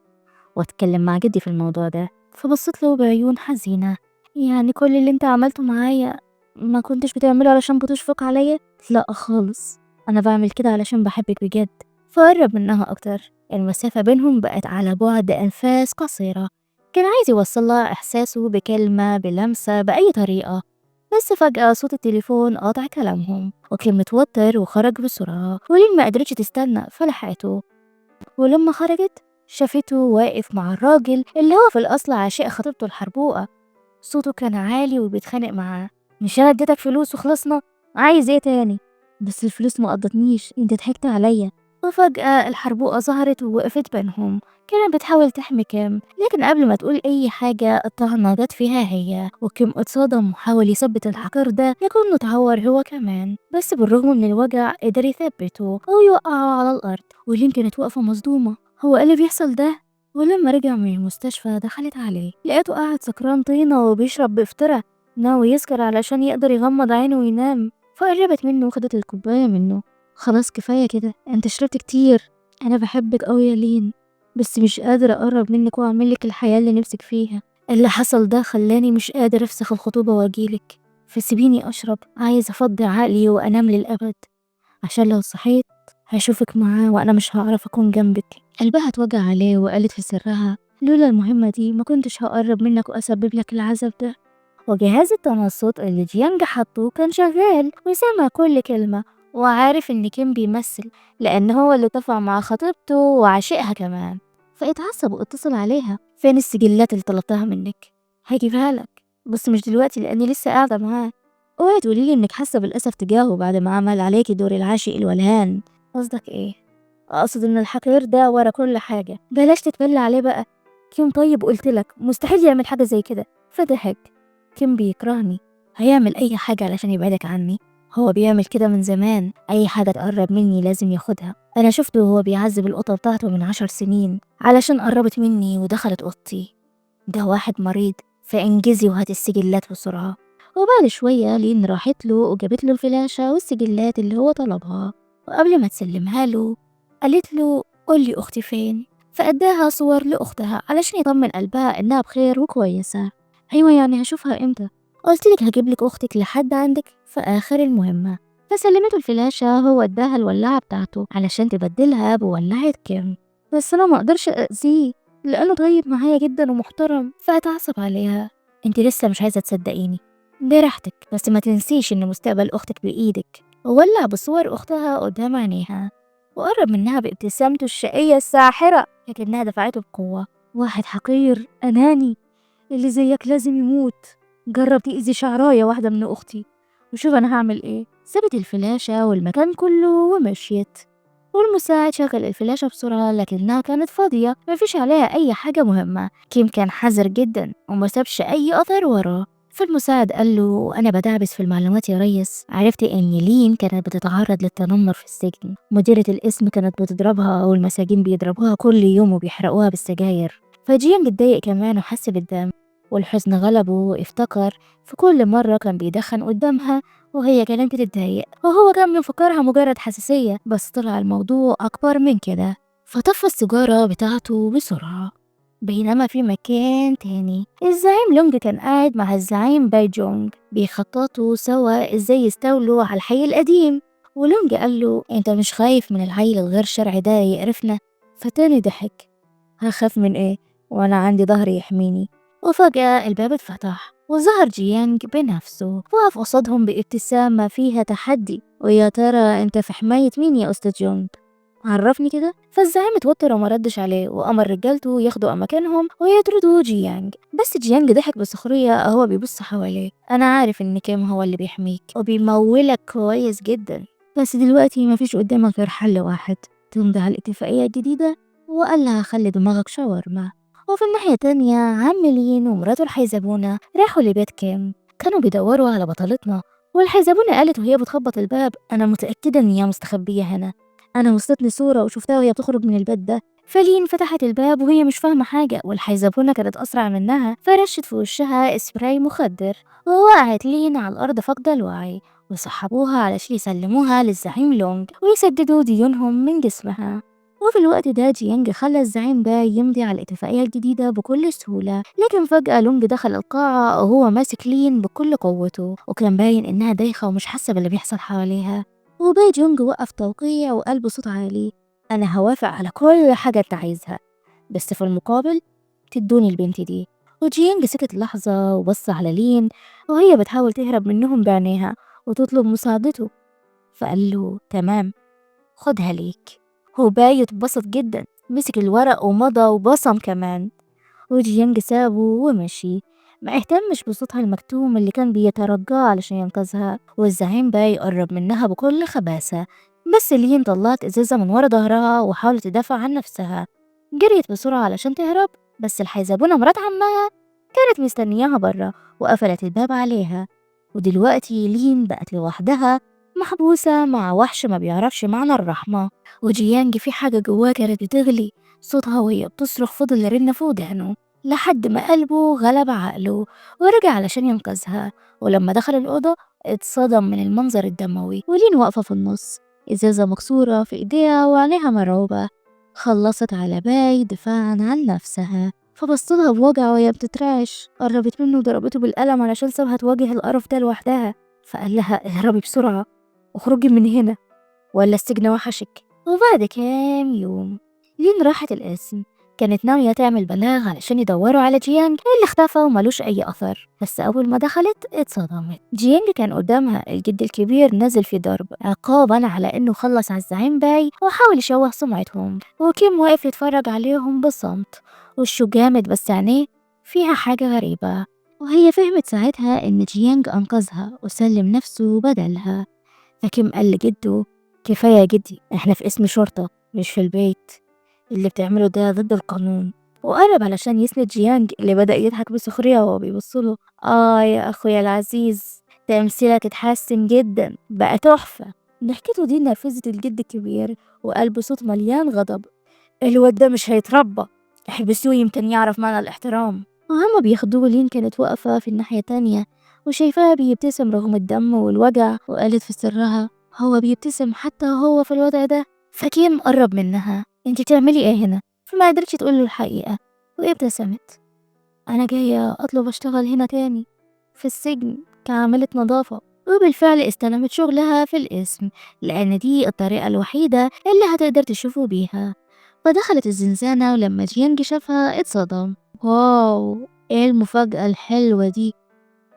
وأتكلم مع جدي في الموضوع ده. فبصت له بعيون حزينة. يعني كل اللي انت عملته معايا ما كنتش بتعمله علشان بتشفق عليا؟ لا خالص، أنا بعمل كده علشان بحبك بجد. فقرب منها أكتر. المسافة بينهم بقت على بعد أنفاس قصيرة. كان عايز يوصلها إحساسه بكلمة بلمسة بأي طريقة. بس فجأة صوت التليفون قاطع كلامهم وكان متوتر وخرج بسرعة. ولين ما قدرتش تستنى فلحقته. ولما خرجت شافته واقف مع الراجل اللي هو في الأصل عشيق خطيبته الحربوقة. صوته كان عالي وبيتخانق معاه. مش أنا اديتك فلوس وخلصنا؟ عايز ايه تاني؟ بس الفلوس ما قضتنيش، انت ضحكت عليا. وفجأة الحربوقة ظهرت ووقفت بينهم. كانت بتحاول تحمي كيم، لكن قبل ما تقول أي حاجة الطعنة جت فيها هي. وكيم اتصدم وحاول يثبت الحجر ده لكنه اتعور هو كمان، بس بالرغم من الوجع قدر يثبته أو يوقعه على الأرض. ولين كانت واقفة مصدومة، هو ايه اللي بيحصل ده؟ ولما رجع من المستشفى دخلت عليه، لقيته قاعد سكران طينة وبيشرب بإفتراء، ناوي يسكر علشان يقدر يغمض عينه وينام. فقربت منه وخدت الكوباية منه. خلاص كفاية كده، انت شربت كتير. أنا بحبك أوي يا لين، بس مش قادرة أقرب منك وأعمل لك الحياة اللي نفسك فيها. اللي حصل ده خلاني مش قادر أفسخ الخطوبة وأجيلك، فسيبيني أشرب، عايزة أفضي عقلي وأنام للأبد، عشان لو صحيت هشوفك معاه وأنا مش هعرف أكون جنبك. قلبها اتوجع عليه وقالت في سرها لولا المهمة دي ما كنتش هقرب منك وأسبب لك العذاب ده. وجهاز التنصت اللي جيانج حطه كان شغال وسمع كل كلمة، وعارف إن كيم بيمثل لأن هو اللي اتفق مع خطيبته وعشقها كمان. فاتعصب واتصل عليها، فين السجلات اللي طلبتها منك؟ هجيبها لك، بس مش دلوقتي لأني لسه قاعدة معاه. اوعي تقوليلي إنك حاسة بالأسف تجاهه بعد ما عمل عليكي دور العاشق الولهان. قصدك إيه؟ أقصد إن الحقير ده ورا كل حاجة، بلاش تتبلى عليه بقى. كيم طيب قلتلك مستحيل يعمل حاجة زي كده. فضحك. كيم بيكرهني، هيعمل أي حاجة علشان يبعدك عني. هو بيعمل كده من زمان، أي حاجة تقرب مني لازم ياخدها. أنا شفته وهو بيعذب القطة بتاعته من 10 سنين علشان قربت مني ودخلت أوضتي. ده واحد مريض، فانجزي وهات السجلات بسرعة. وبعد شوية لين راحت له وجابت له الفلاشة والسجلات اللي هو طلبها، وقبل ما تسلمها له قالت له قولي أختي فين. فأداها صور لأختها علشان يطمن قلبها إنها بخير وكويسة. أيوة يعني هشوفها إمتى؟ قلتلك هجيبلك أختك لحد عندك في آخر المهمة. فسلمته الفلاشة، هو اداها الولاعة بتاعته علشان تبدلها بولاعة كيم. بس أنا مقدرش أذيه لأنه طيب معايا جدا ومحترم. فأتعصب عليها. انت لسه مش عايزة تصدقيني، دي راحتك، بس ما تنسيش إن مستقبل أختك بإيدك. وولع بصور أختها قدام عينيها، وقرب منها بابتسامته الشقية الساحرة لكنها دفعته بقوة. واحد حقير أناني اللي زيك لازم يموت. جرب تأذي شعراية واحدة من أختي وشوف أنا هعمل إيه. سابت الفلاشة والمكان كله ومشيت، والمساعد شغل الفلاشة بسرعة لكنها كانت فاضية، مفيش عليها أي حاجة مهمة. كيم كان حذر جدا وما سابش أي أثر وراه. فالمساعد قال له أنا بدعبس في المعلومات يا ريس، عرفت إن لين كانت بتتعرض للتنمر في السجن، مديرة القسم كانت بتضربها والمساجين بيضربوها كل يوم وبيحرقوها بالسجاير. فجيان اتضايق كمان وحس بالدم، والحزن غلبه وافتكر في كل مرة كان بيدخن قدامها وهي كانت بتتضايق، وهو كان مفكرها مجرد حساسية، بس طلع الموضوع أكبر من كده. فطفى السيجارة بتاعته بسرعة. بينما في مكان تاني الزعيم لونج كان قاعد مع الزعيم باي جونج بيخططوا سوا ازاي يستولوا على الحي القديم. ولونج قال له انت مش خايف من العيل الغير شرعي ده يقرفنا؟ فتاني ضحك، هخاف من ايه وانا عندي ظهر يحميني. وفجأة الباب اتفتح وظهر جيانج بنفسه، وقف قصادهم بابتسامة فيها تحدي. ويا ترى انت في حماية مين يا أستاذ جونج؟ عرفني كده. فالزعيم اتوتر وما ردش عليه، وأمر رجالته ياخدوا مكانهم ويطردوا جيانج. بس جيانج ضحك بسخرية وهو بيبص حواليه، أنا عارف إن كيم هو اللي بيحميك وبيمولك كويس جدا، بس دلوقتي مفيش قدامك غير حل واحد، تمضي على الاتفاقية الجديدة وقال لها خلي دماغك شاورما. وفي الناحية التانية عم لين ومراته الحيزبونة راحوا لبيت كيم، كانوا بيدوروا على بطلتنا. والحيزبونة قالت وهي بتخبط الباب أنا متأكدة إن هي مستخبية هنا، أنا وصلتني صورة وشفتها وهي بتخرج من البيت ده. فلين فتحت الباب وهي مش فاهمة حاجة، والحيزبونة كانت أسرع منها فرشت في وشها سبراي مخدر، ووقعت لين على الأرض فاقدة الوعي. وسحبوها علشان يسلموها للزعيم لونج ويسددوا ديونهم من جسمها. وفي الوقت ده جيانج خلى الزعيم باي يمضي على الاتفاقية الجديدة بكل سهولة، لكن فجأة لونج دخل القاعة وهو ماسك لين بكل قوته، وكان باين إنها دايخة ومش حاسة باللي بيحصل حواليها. وباي جونج وقف توقيع وقال بصوت عالي أنا هوافق على كل حاجة أنت عايزها، بس في المقابل تدوني البنت دي. وجيانج سكت لحظة وبص على لين وهي بتحاول تهرب منهم بعينيها وتطلب مساعدته، فقال له تمام خدها ليك. هو باي اتبسط جدا، مسك الورق ومضى وبصم كمان. وجيانج سابه ومشي، ما اهتمش بصوتها المكتوم اللي كان بيترجاه علشان ينقذها. والزعيم باي قرب منها بكل خباثة، بس لين طلعت ازازة من ورا ظهرها وحاولت تدافع عن نفسها. جريت بسرعة علشان تهرب، بس الحيزبونة مرات عمها كانت مستنياها برا وقفلت الباب عليها. ودلوقتي لين بقت لوحدها محبوسة مع وحش ما بيعرفش معنى الرحمة. وجيانج في حاجة جواه كانت بتغلي، صوتها وهي بتصرخ فضل يرن في ودانه لحد ما قلبه غلب عقله ورجع علشان ينقذها. ولما دخل الأوضة اتصدم من المنظر الدموي، ولين واقفة في النص، إزازة مكسورة في إيديها وعينيها مرعوبة. خلصت على باي دفاعا عن نفسها، فبصلها بوجع وهي بتترعش. قربت منه وضربته بالقلم علشان سابها تواجه القرف ده لوحدها. فقال لها اهربي بسرعة واخرجي من هنا ولا السجن وحشك. وبعد كام يوم لين راحت القسم. كانت ناوية تعمل بلاغ علشان يدوروا على جيانج اللي اختفى وملوش أي أثر. بس أول ما دخلت اتصدمت. جيانج كان قدامها الجد الكبير نازل في ضرب عقابا على إنه خلص على الزعيم باي وحاول يشوه سمعتهم. وكيم واقف يتفرج عليهم بصمت، وشه جامد بس عينيه فيها حاجة غريبة. وهي فهمت ساعتها إن جيانج أنقذها وسلم نفسه بدلها. فكيم قال لجده كفاية يا جدي، احنا في اسم شرطة مش في البيت، اللي بتعمله ده ضد القانون. وقرب علشان يسند جيانج اللي بدأ يضحك بسخرية وهو بيبصله. يا أخويا العزيز، تمثيلك اتحسن جدا بقى تحفة. ضحكته دي نرفزت الجد الكبير وقال بصوت مليان غضب الواد ده مش هيتربى، احبسوه يمكن يعرف معنى الاحترام. وهما بياخدوه لين كانت واقفة في الناحية التانية وشايفاها بيبتسم رغم الدم والوجع، وقالت في سرها هو بيبتسم حتى هو في الوضع ده. فكيم قرب منها انتي بتعملي ايه هنا؟ فما قدرتش تقوله الحقيقة وابتسمت. انا جاية اطلب اشتغل هنا تاني في السجن كعاملة نظافة. وبالفعل استلمت شغلها في القسم لأن دي الطريقة الوحيدة اللي هتقدر تشوفه بيها. فدخلت الزنزانة ولما جيانج شافها اتصدم. واو، ايه المفاجأة الحلوة دي؟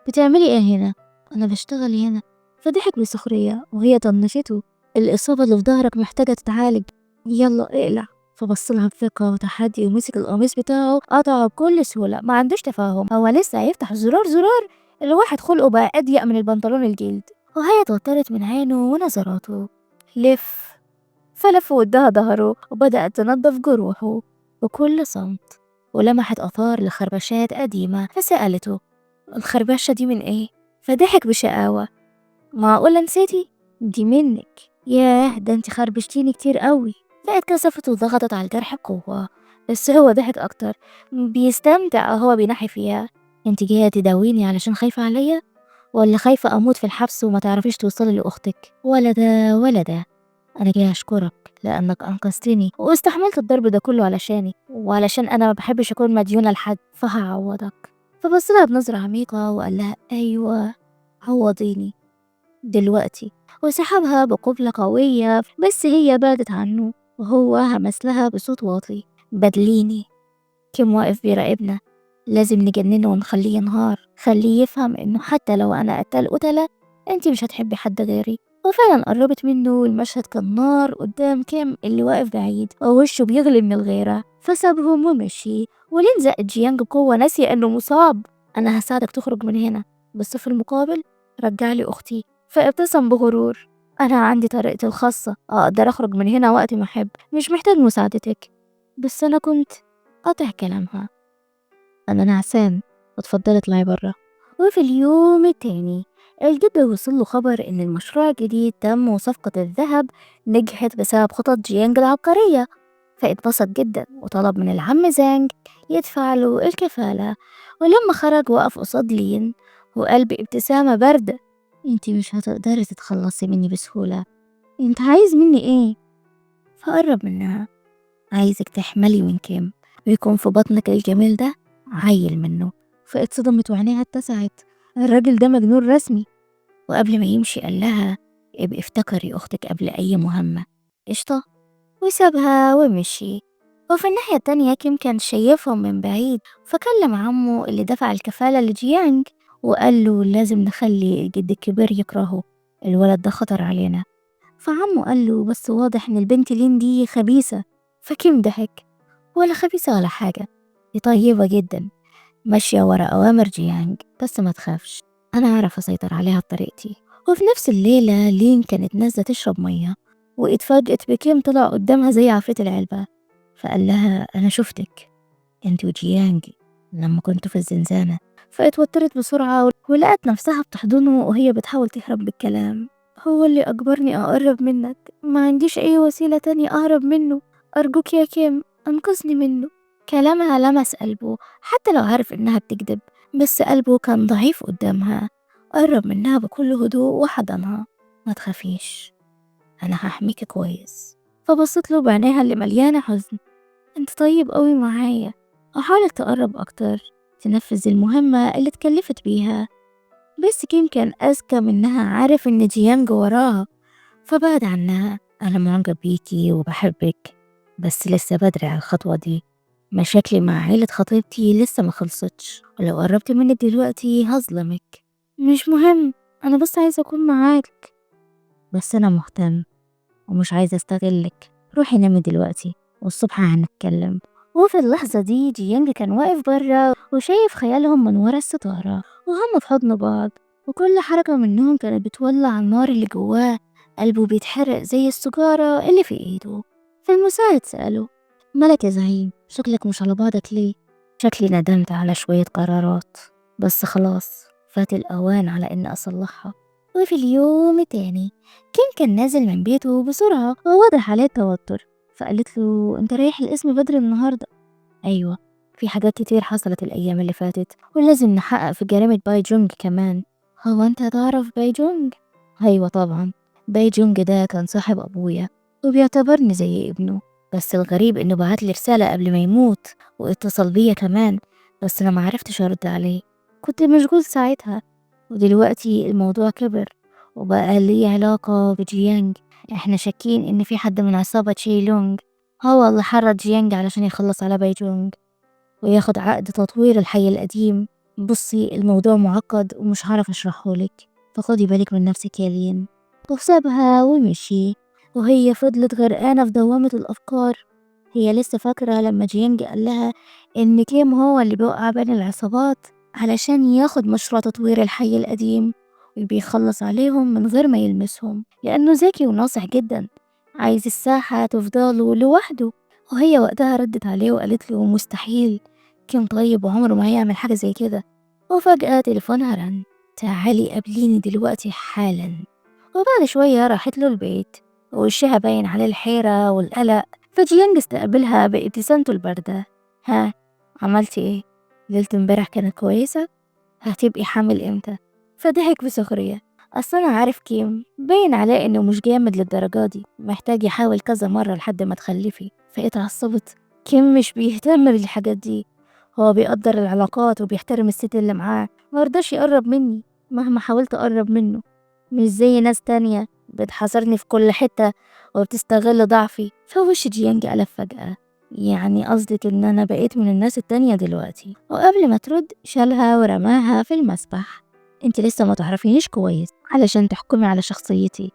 بتعملي ايه هنا؟ انا بشتغل هنا. فضحك بسخرية وهي طنشته. الإصابة اللي في ظهرك محتاجة تتعالج، يلا اقلع. فبصلها بثقة وتحدي ومسك القميص بتاعه قطعه بكل سهولة. ما عندوش تفاهم، هو لسه هيفتح زرار الواحد خلقه بقى أضيق من البنطلون الجلد. وهي اتوترت من عينه ونظراته. لف. فلف واداها ظهره وبدأت تنظف جروحه بكل صمت. ولمحت آثار لخربشات قديمة فسألته الخربشة دي من ايه؟ فضحك بشقاوة معقولة نسيتي؟ دي منك. ياه، ده انت خربشتيني كتير قوي. فاتكسفت وضغطت على الجرح بقوة. بس هو ضحك أكتر، بيستمتع هو بينحي فيها. انت جاية تداويني علشان خايفة عليا ولا خايفة أموت في الحبس وما تعرفيش توصلي لأختك؟ ولا ده ولا ده. أنا جاي أشكرك لأنك أنقذتني واستحملت الضرب ده كله علشاني وعلشان أنا ما بحبش أكون مديونة لحد، فهعوضك. فبصلها بنظرة عميقة وقال لها أيوة، عوضيني دلوقتي. وسحبها بقبلة قوية بس هي بعدت عنه وهو همس لها بصوت واطي بدليني. كيم واقف بيراقبنا، لازم نجننه ونخليه ينهار، خليه يفهم انه حتى لو انا قتلة انتي مش هتحبي حد غيري. وفعلا قربت منه والمشهد كان نار قدام كيم اللي واقف بعيد ووشه بيغلي من الغيرة. فسابهم ومشي ولين زق جيانج بقوة ناسي انه مصاب. انا هساعدك تخرج من هنا بس في المقابل رجعلي اختي. فابتسم بغرور. انا عندي طريقتي الخاصة اقدر اخرج من هنا وقت ما احب، مش محتاج مساعدتك. بس انا كنت قطع كلامها. أنا نعسان، اتفضلي اطلعي برا. وفي اليوم التاني الجد وصله خبر إن المشروع الجديد تم وصفقة الذهب نجحت بسبب خطط جيانج العبقرية. فاتبسط جدا وطلب من العم زانج يدفع له الكفالة. ولما خرج وقف قصاد لين وقال بابتسامة باردة انتي مش هتقدري تتخلصي مني بسهولة. انت عايز مني ايه؟ فقرب منها. عايزك تحملي من كيم ويكون في بطنك الجميل ده عيل منه. فاتصدمت وعينيها اتسعت، الراجل ده مجنون رسمي. وقبل ما يمشي قال لها ابقي افتكري اختك قبل اي مهمة، قشطة. وسابها ومشي. وفي الناحية التانية كيم كان شايفهم من بعيد فكلم عمه اللي دفع الكفالة لجيانج وقال له لازم نخلي الجد الكبير يكرهه، الولد ده خطر علينا. فعمه قال له بس واضح ان البنت لين دي خبيثة. فكيم ضحك ولا خبيثة ولا حاجة، دي طيبة جدا ماشية ورا أوامر جيانج. بس ما تخافش، أنا أعرف أسيطر عليها بطريقتي. وفي نفس الليلة لين كانت نازلة تشرب مية واتفاجئت بكيم طلع قدامها زي عفريت العلبة. فقال لها أنا شفتك انت وجيانج لما كنتوا في الزنزانة. فاتوترت بسرعة ولقت نفسها بتحضنه وهي بتحاول تهرب بالكلام. هو اللي أجبرني أقرب منك، ما عنديش أي وسيلة تانية أهرب منه، أرجوك يا كيم أنقذني منه. كلامها لمس قلبه حتى لو عارف إنها بتكذب، بس قلبه كان ضعيف قدامها. قرب منها بكل هدوء وحضنها. ما تخافيش، أنا هحميك كويس. فبصت له بعينيها اللي مليانة حزن. انت طيب قوي معايا، وحاولت تقرب أكتر تنفذ المهمة اللي اتكلفت بيها. بس كيم كان أذكى منها، عارف إن جيانج وراها فبعد عنها. أنا معجب بيكي وبحبك، بس لسه بدري على الخطوة دي. مشاكلي مع عيلة خطيبتي لسه ما خلصتش، ولو قربت مني دلوقتي هظلمك. مش مهم، أنا بس عايزة أكون معاك. بس أنا مهتم ومش عايزة أستغلك. روحي نامي دلوقتي والصبح هنتكلم. وفي اللحظة دي جيانج كان واقف برا وشايف خيالهم من ورا الستارة، وهم في حضن بعض، وكل حركة منهم كانت بتولع النار اللي جواه. قلبه بيتحرق زي السجارة اللي في ايده. فالمساعد سأله: مالك يا زعيم؟ شكلك مش على بعضك ليه؟ شكلي ندمت على شوية قرارات، بس خلاص فات الأوان على إن أصلحها. وفي اليوم التاني كان نازل من بيته بسرعة وواضح عليه التوتر. فقالت له: انت رايح القسم بدري النهاردة؟ ايوه، في حاجات كتير حصلت الايام اللي فاتت ولازم نحقق في جريمة باي جونج كمان. هو انت تعرف باي جونج؟ ايوه طبعا، باي جونج ده كان صاحب ابويا وبيعتبرني زي ابنه. بس الغريب انه بعتلي رسالة قبل ما يموت واتصل بيا كمان، بس انا معرفتش ارد عليه، كنت مشغول ساعتها. ودلوقتي الموضوع كبر وبقى ليه علاقة بجيانج. احنا شاكين ان في حد من عصابة شيلونج هو اللي حرض جيانج علشان يخلص على بايجونج وياخد عقد تطوير الحي القديم. بصي الموضوع معقد ومش هعرف اشرحهولك، فخدي بالك من نفسك يا لين. وسابها ومشي، وهي فضلت غرقانة في دوامة الأفكار. هي لسه فاكرة لما جيانج قال لها إن كيم هو اللي بيوقع بين العصابات علشان ياخد مشروع تطوير الحي القديم وبيخلص عليهم من غير ما يلمسهم، لأنه ذكي وناصح جدا، عايز الساحة تفضله لوحده. وهي وقتها ردت عليه وقالت له: مستحيل، كيم طيب وعمره ما هيعمل حاجة زي كده. وفجأة تليفونها رن: تعالي قابليني دلوقتي حالا. وبعد شوية راحت له البيت ووشها باين عليه الحيرة والقلق. فجيانج استقبلها بابتسامته الباردة: ها، عملتي ايه؟ ليلة امبارح كانت كويسة؟ هتبقي حامل امتى؟ فضحك بسخرية: اصل انا عارف كيم باين عليه انه مش جامد للدرجة دي، محتاج يحاول كذا مرة لحد ما تخلفي. فاتعصبت: كيم مش بيهتم بالحاجات دي، هو بيقدر العلاقات وبيحترم الست اللي معاه، مرضاش يقرب مني مهما حاولت اقرب منه، مش زي ناس تانية بتحاصرني في كل حتة وبتستغل ضعفي. فوش جيانج قلب فجأة: يعني قصدك ان انا بقيت من الناس التانية دلوقتي؟ وقبل ما ترد شالها ورماها في المسبح: انت لسه ما تعرفينيش كويس علشان تحكمي على شخصيتي.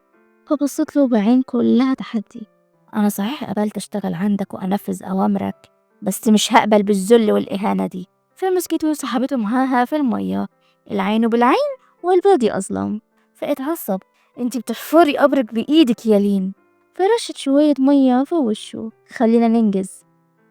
فبصت له بعين كلها تحدي: انا صحيح قبلت اشتغل عندك وانفذ اوامرك، بس مش هقبل بالذل والاهانة دي. فمسكته وسحبته معاها في المية، العين بالعين والبادي اظلم. فاتعصب: انتي بتحفري قبرك بايدك يا لين. فرشت شوية مية في وشه: خلينا ننجز،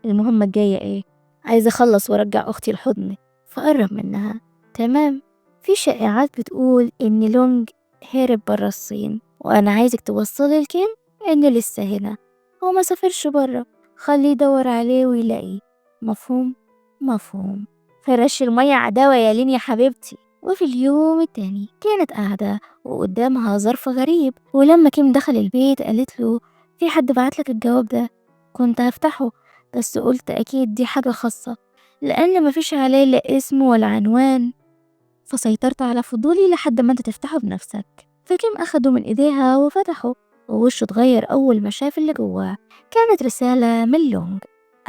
المهمة الجاية ايه؟ عايزة اخلص وارجع اختي لحضني. فقرب منها: تمام، في شائعات بتقول ان لونج هرب برا الصين، وانا عايزك توصلي لكيم انه لسه هنا، هو ما سافرش برا، خليه يدور عليه ويلاقيه. مفهوم؟ مفهوم. فرش المية عداوة يا لين يا حبيبتي. وفي اليوم التاني كانت قاعدة وقدامها ظرف غريب، ولما كيم دخل البيت قالت له: في حد بعتلك الجواب ده؟ كنت هفتحه بس قلت أكيد دي حاجة خاصة لأن مفيش عليه لا اسم ولا عنوان، فسيطرت على فضولي لحد ما انت تفتحه بنفسك. فكيم أخده من إيديها وفتحه، ووشه اتغير أول ما شاف اللي جواه. كانت رسالة من لونج: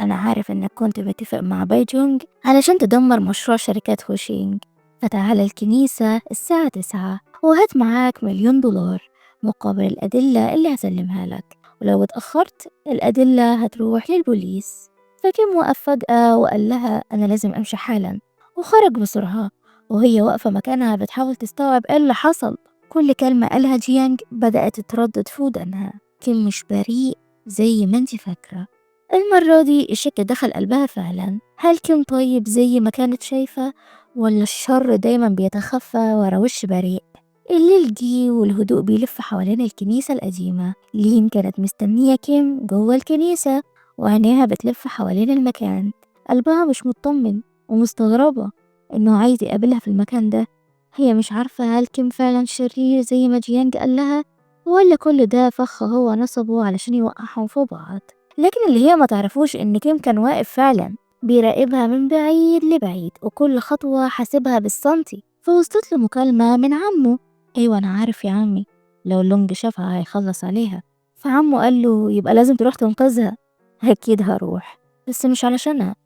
أنا عارف إنك كنت متفق مع باي جونج علشان تدمر مشروع شركات هوشينج، فتعال الكنيسة الساعة 9 وهات معاك $1,000,000 مقابل الأدلة اللي هسلمها لك، ولو اتأخرت الأدلة هتروح للبوليس. فكيم وقف فجأة وقال لها: أنا لازم أمشي حالا، وخرج بسرعة وهي واقفة مكانها بتحاول تستوعب ايه اللي حصل. كل كلمة قالها جيانج بدأت تتردد في ودانها: كيم مش بريء زي ما انت فاكرة. المرة دي الشك دخل قلبها فعلا. هل كيم طيب زي ما كانت شايفة، ولا الشر دايما بيتخفى ورا وش بريء؟ الليل جه والهدوء بيلف حوالين الكنيسة القديمة. لين كانت مستنية كيم جوه الكنيسة وعينيها بتلف حوالين المكان، قلبها مش مطمن ومستغربة إنه عايز يقابلها في المكان ده. هي مش عارفة هل كيم فعلا شرير زي ما جيانج قال لها، ولا كل ده فخ هو نصبه علشان يوقعهم في بعض. لكن اللي هي ما تعرفوش إن كيم كان واقف فعلا بيراقبها من بعيد لبعيد، وكل خطوة حاسبها بالسنتي. فوصلت له مكالمة من عمه. أيوة أنا عارف يا عمي، لو لونج شافها هيخلص عليها. فعمه قال له يبقى لازم تروح تنقذها. أكيد هروح، بس مش علشانها،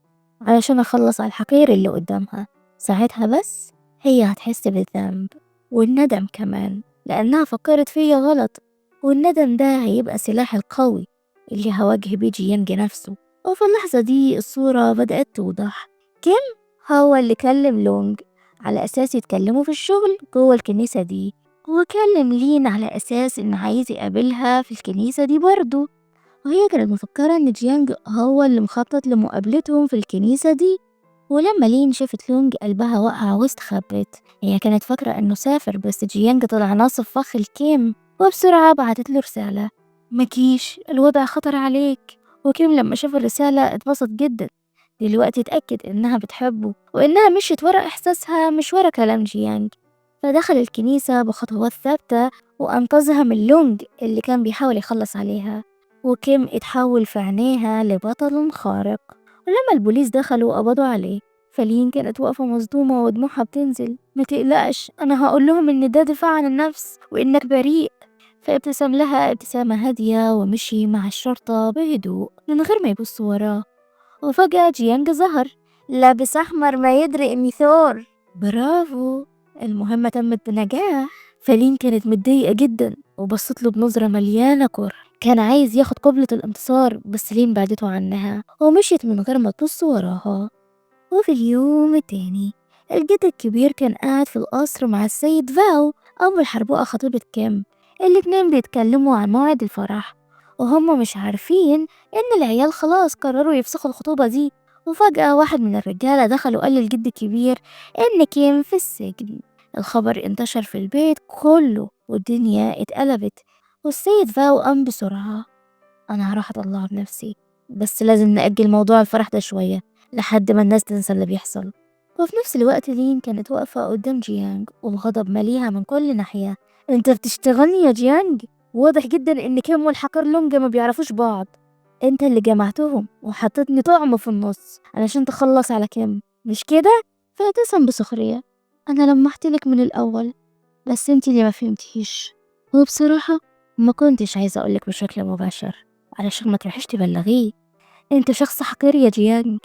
علشان أخلص على الحقير اللي قدامها. ساعتها بس هي هتحس بالذنب والندم كمان، لأنها فكرت فيا غلط. والندم ده هيبقى سلاحي القوي اللي هواجه بيه جيانج نفسه. وفي اللحظة دي الصورة بدأت توضح. كيم هو اللي كلم لونج على أساس يتكلموا في الشغل جوه الكنيسة دي، وكلم لين على أساس إنه عايز يقابلها في الكنيسة دي برضه. وهي كانت مفكرة إن جيانج هو اللي مخطط لمقابلتهم في الكنيسة دي. ولما لين شافت لونج قلبها وقع واستخبت. هي كانت فاكرة إنه سافر، بس جيانج طلع ناصب فخ الكيم، وبسرعة بعتت له رسالة: مكيش، الوضع خطر عليك. وكيم لما شاف الرسالة اتبسط جدا. دلوقتي اتأكد إنها بتحبه، وإنها مشيت ورا إحساسها مش ورا كلام جيانج. فدخل الكنيسة بخطوات ثابتة، وأنقذها من لونج اللي كان بيحاول يخلص عليها. وكيم اتحول في عينيها لبطل خارق. ولما البوليس دخلوا وقبضوا عليه، فلين كانت واقفة مصدومة ودموعها بتنزل. ما تقلقش، أنا هقول لهم إن ده دفاع عن النفس وإنك بريء. فابتسم لها ابتسامة هادية ومشي مع الشرطة بهدوء من غير ما يبص وراه. وفجأة جيانج ظهر لابس أحمر ما يدري ميثور. برافو، المهمة تمت بنجاح. فلين كانت متضايقة جدا وبصت له بنظرة مليانة كره. كان عايز ياخد قبلة الانتصار، بس لين بعدته عنها ومشيت من غير ما تبص وراها. وفي اليوم التاني الجد الكبير كان قاعد في القصر مع السيد فاو أبو الحربوقة خطيبة كيم. الاتنين بيتكلموا عن موعد الفرح، وهم مش عارفين إن العيال خلاص قرروا يفسخوا الخطوبة دي. وفجأة واحد من الرجالة دخل وقال للجد الكبير إن كيم في السجن. الخبر انتشر في البيت كله والدنيا اتقلبت. والسيد فاو قام بسرعة: أنا هروح أطلعه بنفسي، بس لازم نأجل موضوع الفرح ده شوية لحد ما الناس تنسى اللي بيحصل. وفي نفس الوقت لين كانت واقفة قدام جيانج وبغضب ماليها من كل ناحية. انت بتشتغلني يا جيانج؟ واضح جدا ان كيم والحقر لونج ما بيعرفوش بعض. انت اللي جمعتهم وحطيتني طعم في النص علشان تخلص على كيم، مش كده؟ فابتسم بسخرية: انا لمحتلك من الاول، بس انت اللي ما فهمتيش. وبصراحة ما كنتش عايزة اقولك بشكل مباشر علشان ما تروحيش تبلغيه. انت شخص حقير يا جيانج.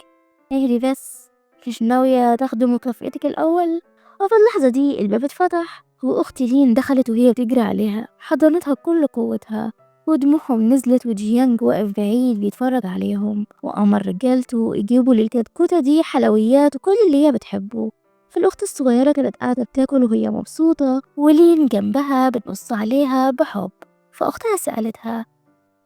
اهدي بس، مش ناوية تاخدي مكافئتك الأول؟ وفي اللحظة دي الباب اتفتح، وأختي لين دخلت وهي بتجري عليها حضنتها بكل قوتها. ودموعهم نزلت، وجيانج واقف بعيد بيتفرج عليهم، وأمر رجالته يجيبوا للكتكوتة دي حلويات وكل اللي هي بتحبه. فالأخت الصغيرة كانت قاعدة بتاكل وهي مبسوطة، ولين جنبها بتبص عليها بحب. فأختها سألتها: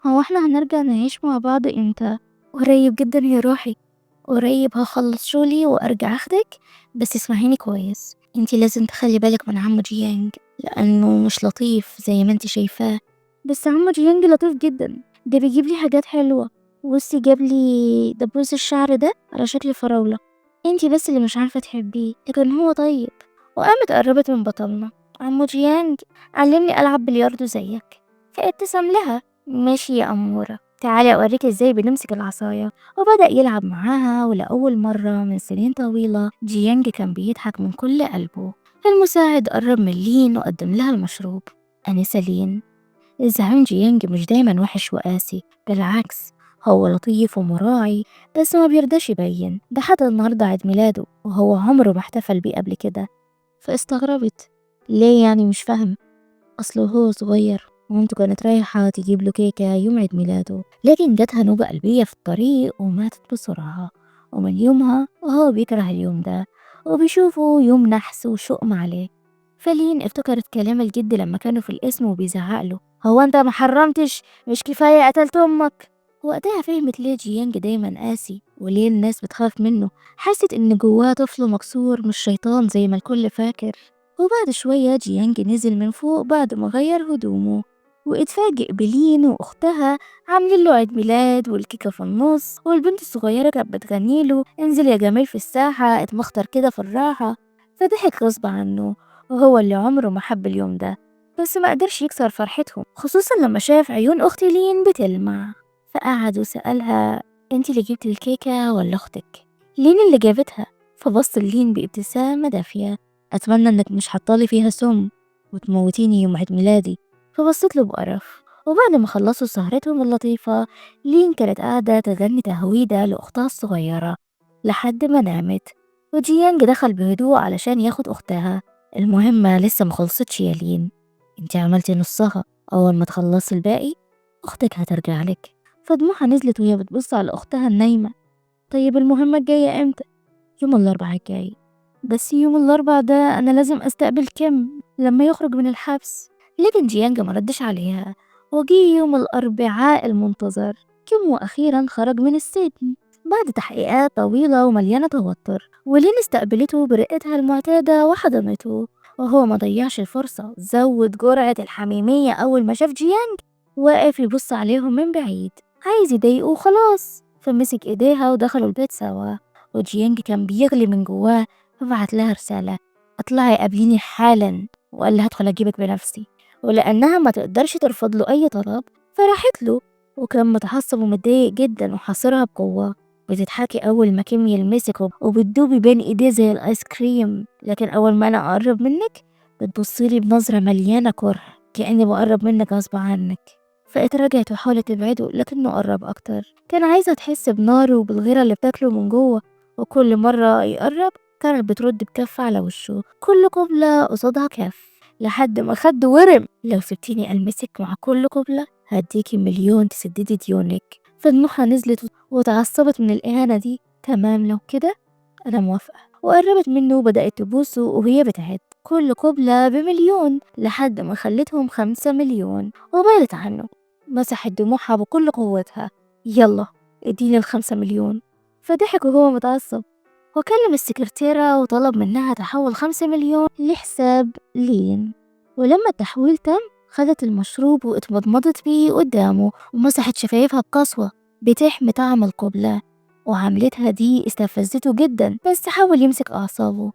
هو احنا هنرجع نعيش مع بعض امتى؟ قريب جدا يا روحي، قريب هخلص شغلي وارجع اخدك. بس اسمعيني كويس، انتي لازم تخلي بالك من عمو جيانج لانه مش لطيف زي ما انتي شايفاه. بس عمو جيانج لطيف جدا، ده بيجيب لي حاجات حلوة. بصي جاب لي دبوس الشعر ده على شكل فراولة. انتي بس اللي مش عارفة تحبيه، لكن هو طيب. وقامت قربت من بطلنا: عمو جيانج، علمني العب بلياردو زيك. فابتسم لها: ماشي يا أمورة، تعالي أوريك ازاي بنمسك العصاية. وبدأ يلعب معاها، ولأول مرة من سنين طويلة جيانج كان بيضحك من كل قلبه. المساعد قرب من لين وقدم لها المشروب. أنسة لين، الزعيم جيانج مش دايما وحش وقاسي، بالعكس هو لطيف ومراعي، بس ما بيرضاش يبين. ده حتى النهاردة عيد ميلاده وهو عمره ما احتفل بيه قبل كده. فاستغربت: ليه يعني؟ مش فاهم. أصله هو صغير مامته كانت رايحة تجيب له كيكة يوم عيد ميلاده، لكن جاتها نوبة قلبية في الطريق وماتت بسرعة. ومن يومها وهو بيكره اليوم ده وبيشوفه يوم نحس وشؤم عليه. فلين افتكرت كلام الجد لما كانوا في القسم وبيزعقله: هو انت ما حرمتش؟ مش كفاية قتلت امك؟ وقتها فهمت ليه جيانج دايما قاسي وليه الناس بتخاف منه. حست ان جواه طفل مكسور مش شيطان زي ما الكل فاكر. وبعد شوية جيانج نزل من فوق بعد ما غير هدومه، واتفاجئ بلين وأختها عاملين له عيد ميلاد والكيكة في النص، والبنت الصغيرة كانت بتغني له: انزل يا جميل في الساحة اتمخطر كده في الراحة. فضحك غصب عنه، وهو اللي عمره ما حب اليوم ده. بس ما قدرش يكسر فرحتهم، خصوصا لما شاف عيون أخت لين بتلمع. فقعد وسألها: انتي اللي جبتي الكيكة ولا أختك؟ لين اللي جابتها. فبص لين بابتسامة دافية: أتمنى إنك مش حطالي فيها سم وتموتيني يوم عيد ميلادي. فبصت له بقرف. وبعد ما خلصوا سهرتهم اللطيفة، لين كانت قاعدة تغني تهويدة لأختها الصغيرة لحد ما نامت. وجيانج دخل بهدوء علشان ياخد أختها. المهمة لسه مخلصتش يا لين، انتي عملتي نصها، أول ما تخلصي الباقي أختك هترجع لك. فدموعها نزلت وهي بتبص على أختها النايمة. طيب المهمة الجاية امتى؟ يوم الأربعاء الجاي. بس يوم الأربعاء ده أنا لازم أستقبل كيم لما يخرج من الحبس. لكن جيانج مردش عليها. وجي يوم الأربعاء المنتظر. كيم وأخيرا خرج من السجن بعد تحقيقات طويلة ومليانة توتر، ولين استقبلته برقتها المعتادة وحضنته. وهو ما ضيعش الفرصة، زود جرعة الحميمية أول ما شاف جيانج واقف يبص عليهم من بعيد عايز يضايقه وخلاص. فمسك ايديها ودخلوا البيت سوا. وجيانج كان بيغلي من جواه، فبعت لها رسالة: اطلعي قابليني حالا. وقال لها: ادخل اجيبك بنفسي. ولأنها ما تقدرش ترفض له أي طلب فراحت له. وكان متعصب ومتضايق جدا وحاصرها بقوة. بتضحكي أول ما كيم يلمسك وبتدوبي بين إيديه زي الآيس كريم، لكن أول ما أنا أقرب منك بتبصيلي بنظرة مليانة كره كأني بقرب منك غصب عنك. فاتراجعت وحاولت تبعده لكنه قرب أكتر. كان عايزة تحس بناره وبالغيرة اللي بتاكله من جوه. وكل مرة يقرب كانت بترد بكف على وشه، كل قبلة قصادها كف، لحد ما خده ورم: لو سبتيني ألمسك مع كل قبلة هديكي مليون تسددي ديونك. فدموعها نزلت وتعصبت من الإهانة دي. تمام لو كده أنا موافقة. وقربت منه وبدأت تبوسه وهي بتعد كل قبلة بمليون لحد ما خلتهم 5 مليون. وبعدت عنه. مسحت دموعها بكل قوتها: يلا اديني ال5 مليون. فضحك وهو متعصب وكلم السكرتيرة وطلب منها تحول 5 مليون لحساب لين. ولما التحويل تم خدت المشروب واتمضمضت بيه قدامه ومسحت شفايفها بقسوة بتحمي طعم القبلة. وعملتها دي استفزته جدا، بس حاول يمسك أعصابه: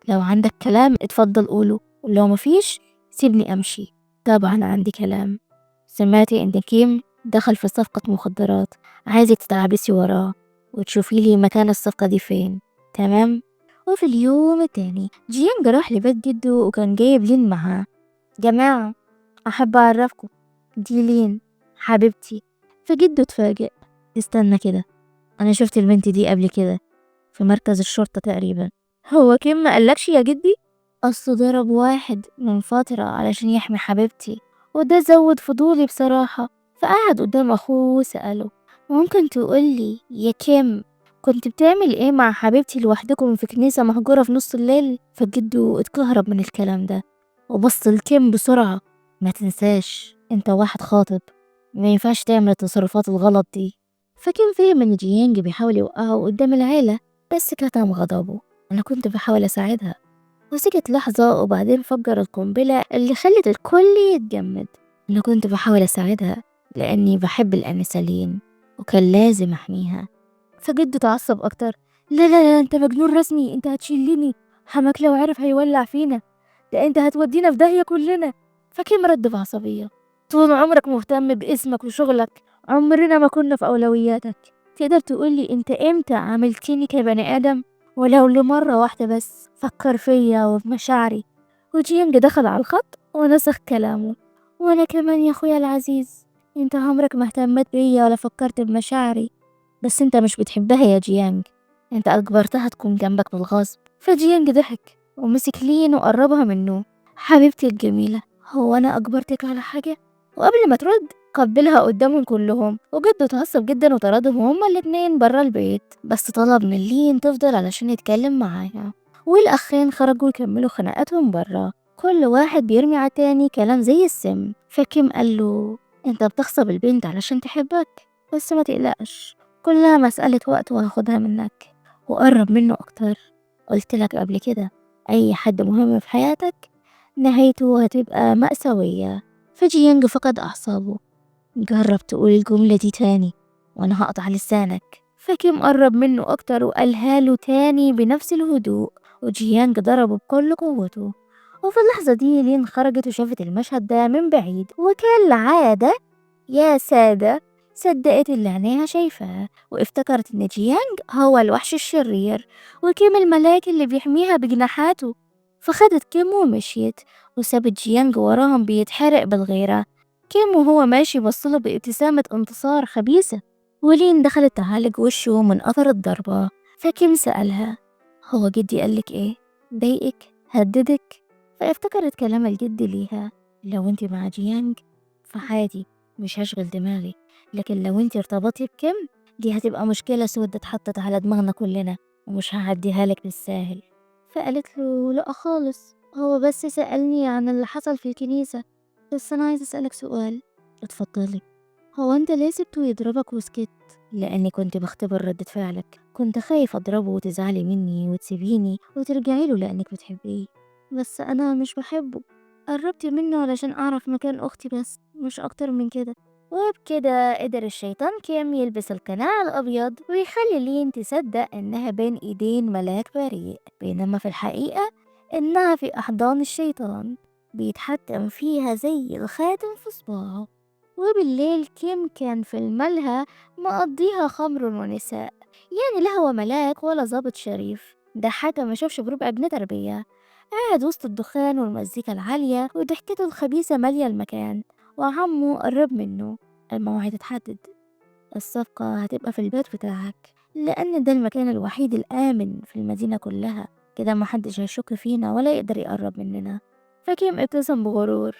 لو عندك كلام اتفضل قوله، ولو مفيش سيبني أمشي. طبعا عندي كلام. سمعتي إن كيم دخل في صفقة مخدرات، عايزك تتعبسي وراه وتشوفي لي مكان الصفقة دي فين، تمام؟ وفي اليوم التاني جيانج راح لبيت جده وكان جايب لين معاه. جماعة أحب أعرفكم، دي لين حبيبتي. فجده اتفاجئ: استنى كده، أنا شفت البنت دي قبل كده في مركز الشرطة تقريبا. هو كيم ما قالكش يا جدي؟ أصله ضرب واحد من فترة علشان يحمي حبيبتي، وده زود فضولي بصراحة. فقعد قدام أخوه وسأله: ممكن تقولي يا كيم كنت بتعمل ايه مع حبيبتي لوحدكم في كنيسة مهجورة في نص الليل؟ فجده اتكهرب من الكلام ده وبص لكيم بسرعة: ما تنساش انت واحد خاطب، ما ينفعش تعمل التصرفات الغلط دي. فكان فهم ان جيانج بيحاول يوقعه قدام العيلة، بس كتم غضبه: انا كنت بحاول اساعدها. وسكت لحظة وبعدين فجر القنبلة اللي خلت الكل يتجمد: انا كنت بحاول اساعدها لاني بحب الانسة وكان لازم احميها. فجده اتعصب اكتر: لا لا لا انت مجنون رسمي، انت هتشيلني، حماك لو عرف هيولع فينا، ده انت هتودينا في داهية كلنا. فكيم رد بعصبية: طول عمرك مهتم باسمك وشغلك، عمرنا ما كنا في أولوياتك. تقدر تقولي انت امتى عملتيني كبني آدم؟ ولو لمرة واحدة بس فكر فيا وبمشاعري. وجيانج دخل على الخط ونسخ كلامه: وانا كمان يا اخويا العزيز، انت عمرك ما اهتمت بيا ولا فكرت بمشاعري، بس انت مش بتحبها يا جيانج، انت اجبرتها تكون جنبك بالغصب. فجيانج ضحك ومسك لين وقربها منه: حبيبتي الجميلة، هو انا اجبرتك على حاجة؟ وقبل ما ترد قبلها قدامهم كلهم. وجده اتعصب جدا وطردهم هما الاتنين برا البيت، بس طلب من لين تفضل علشان يتكلم معاها. والاخين خرجوا يكملوا خناقاتهم برا، كل واحد بيرمي على التاني كلام زي السم. فكيم قال له: انت بتغصب البنت علشان تحبك، بس ما تقلقش، كلها مسألة وقت وهاخدها منك. وقرب منه أكتر: قلت لك قبل كده أي حد مهم في حياتك نهايته هتبقى مأساوية. فجيانج فقد أعصابه: جرب تقول الجملة دي تاني وأنا هقطع لسانك. فكيم قرب منه أكتر وقالها له تاني بنفس الهدوء، وجيانج ضربه بكل قوته. وفي اللحظة دي لين خرجت وشافت المشهد ده من بعيد، وكالعادة يا سادة صدقت اللي عينيها شايفاه، وافتكرت إن جيانج هو الوحش الشرير وكيم الملاك اللي بيحميها بجناحاته. فخدت كيم ومشيت، وسابت جيانج وراهم بيتحرق بالغيرة. كيم وهو ماشي بصله بابتسامة انتصار خبيثة، ولين دخلت تعالج وشه من أثر الضربة. فكيم سألها: هو جدي قالك ايه؟ ضايقك؟ هددك؟ فافتكرت كلام الجد ليها: لو انت مع جيانج فعادي، مش هشغل دماغي، لكن لو انت ارتبطتي بكيم دي هتبقى مشكلة سودة اتحطت على دماغنا كلنا، ومش هعديها لك بالساهل. فقالت له: لا خالص، هو بس سألني عن اللي حصل في الكنيسة، بس أنا عايزة أسألك سؤال. اتفضلي. هو انت ليه سبته يضربك وسكت؟ لأني كنت بختبر ردة فعلك، كنت خايف أضربه وتزعلي مني وتسيبيني وترجعي له لأنك بتحبيه، بس أنا مش بحبه. قربت منه علشان أعرف مكان أختي بس، مش أكتر من كده. وبكده قدر الشيطان كيم يلبس القناع الأبيض ويخلي لين تصدق إنها بين إيدين ملاك بريء، بينما في الحقيقة إنها في أحضان الشيطان بيتحكم فيها زي الخاتم في صباعه. وبالليل كيم كان في الملهى مقضيها خمر ونساء، يعني لا هو ملاك ولا ظابط شريف، ده حاجة ما شافش بربع جنيه تربية. قاعد وسط الدخان والمزيكا العالية وضحكته الخبيثة مالية المكان، وعمه قرب منه: الموعد اتحدد، الصفقة هتبقى في البيت بتاعك، لأن ده المكان الوحيد الآمن في المدينة كلها، كده محدش هيشك فينا ولا يقدر يقرب مننا. فكيم ابتسم بغرور: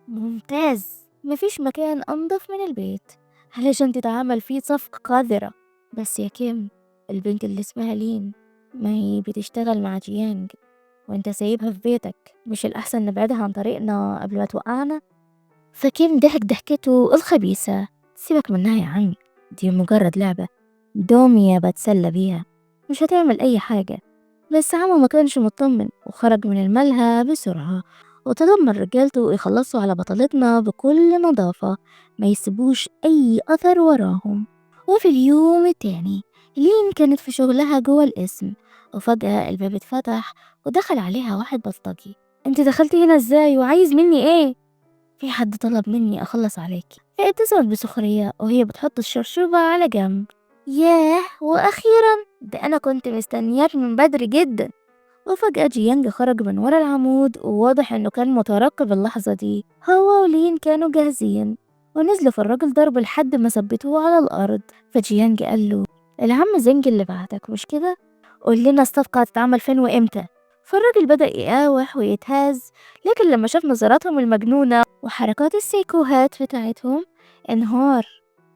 ممتاز، مفيش مكان أنضف من البيت علشان تتعامل فيه صفقة قذرة. بس يا كيم، البنت اللي اسمها لين ما هي بتشتغل مع جيانج وانت سايبها في بيتك، مش الأحسن نبعدها عن طريقنا قبل ما توقعنا؟ فكيم ضحك ضحكته الخبيثة: سيبك منها يا عمي، دي مجرد لعبة دومية بتسلى بيها، مش هتعمل أي حاجة. بس عمو ما كانش مطمن وخرج من الملهى بسرعة، وتدمر رجالته يخلصوا على بطلتنا بكل نظافة، ما يسيبوش أي أثر وراهم. وفي اليوم التاني لين كانت في شغلها جوه القسم، وفجأة الباب اتفتح ودخل عليها واحد بلطجي. انت دخلتي هنا ازاي وعايز مني ايه؟ في حد طلب مني أخلص عليكي. فابتسمت بسخرية وهي بتحط الشرشوبة على جنب: ياه، وأخيرا، ده أنا كنت مستنياك من بدري جدا. وفجأة جيانج خرج من ورا العمود، وواضح إنه كان مترقب اللحظة دي. هو ولين كانوا جاهزين ونزلوا في الراجل ضرب لحد ما ثبتوه على الأرض. فجيانج قال له: العم زنج اللي بعتك مش كده؟ قول لنا الصفقة هتتعمل فين وإمتى؟ فالراجل بدأ يقاوح ويتهز، لكن لما شاف نظراتهم المجنونة وحركات السيكوهات بتاعتهم انهار.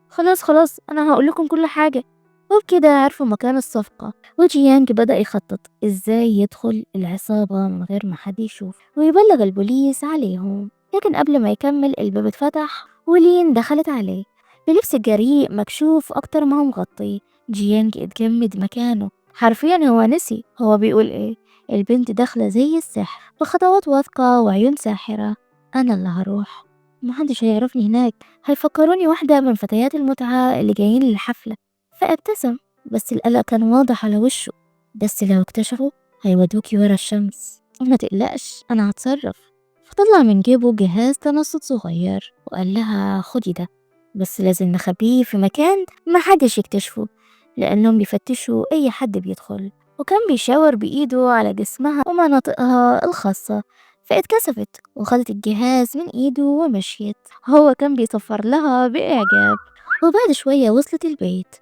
خلاص خلاص، أنا هقول لكم كل حاجة. وبكده عرفوا مكان الصفقة، وجيانج بدأ يخطط إزاي يدخل العصابة من غير ما حد يشوف ويبلغ البوليس عليهم. لكن قبل ما يكمل الباب اتفتح ولين دخلت عليه بلبس جريء مكشوف أكتر ما هو مغطي. جيانج اتجمد مكانه، حرفيا هو نسي هو بيقول ايه. البنت داخلة زي السحر بخطوات واثقة وعيون ساحرة: أنا اللي هروح، محدش هيعرفني هناك، هيفكروني واحدة من فتيات المتعة اللي جايين للحفلة. فابتسم، بس القلق كان واضح على وشه: بس لو اكتشفوا هيودوكي ورا الشمس، ما تقلقش أنا هتصرف. فطلع من جيبه جهاز تنصت صغير وقال لها: خدي ده، بس لازم نخبيه في مكان ما حدش يكتشفه، لأنهم بيفتشوا أي حد بيدخل. وكان بيشاور بإيده على جسمها ومناطقها الخاصة. فاتكسفت وخدت الجهاز من إيده ومشيت. هو كان بيصفر لها بإعجاب. وبعد شوية وصلت البيت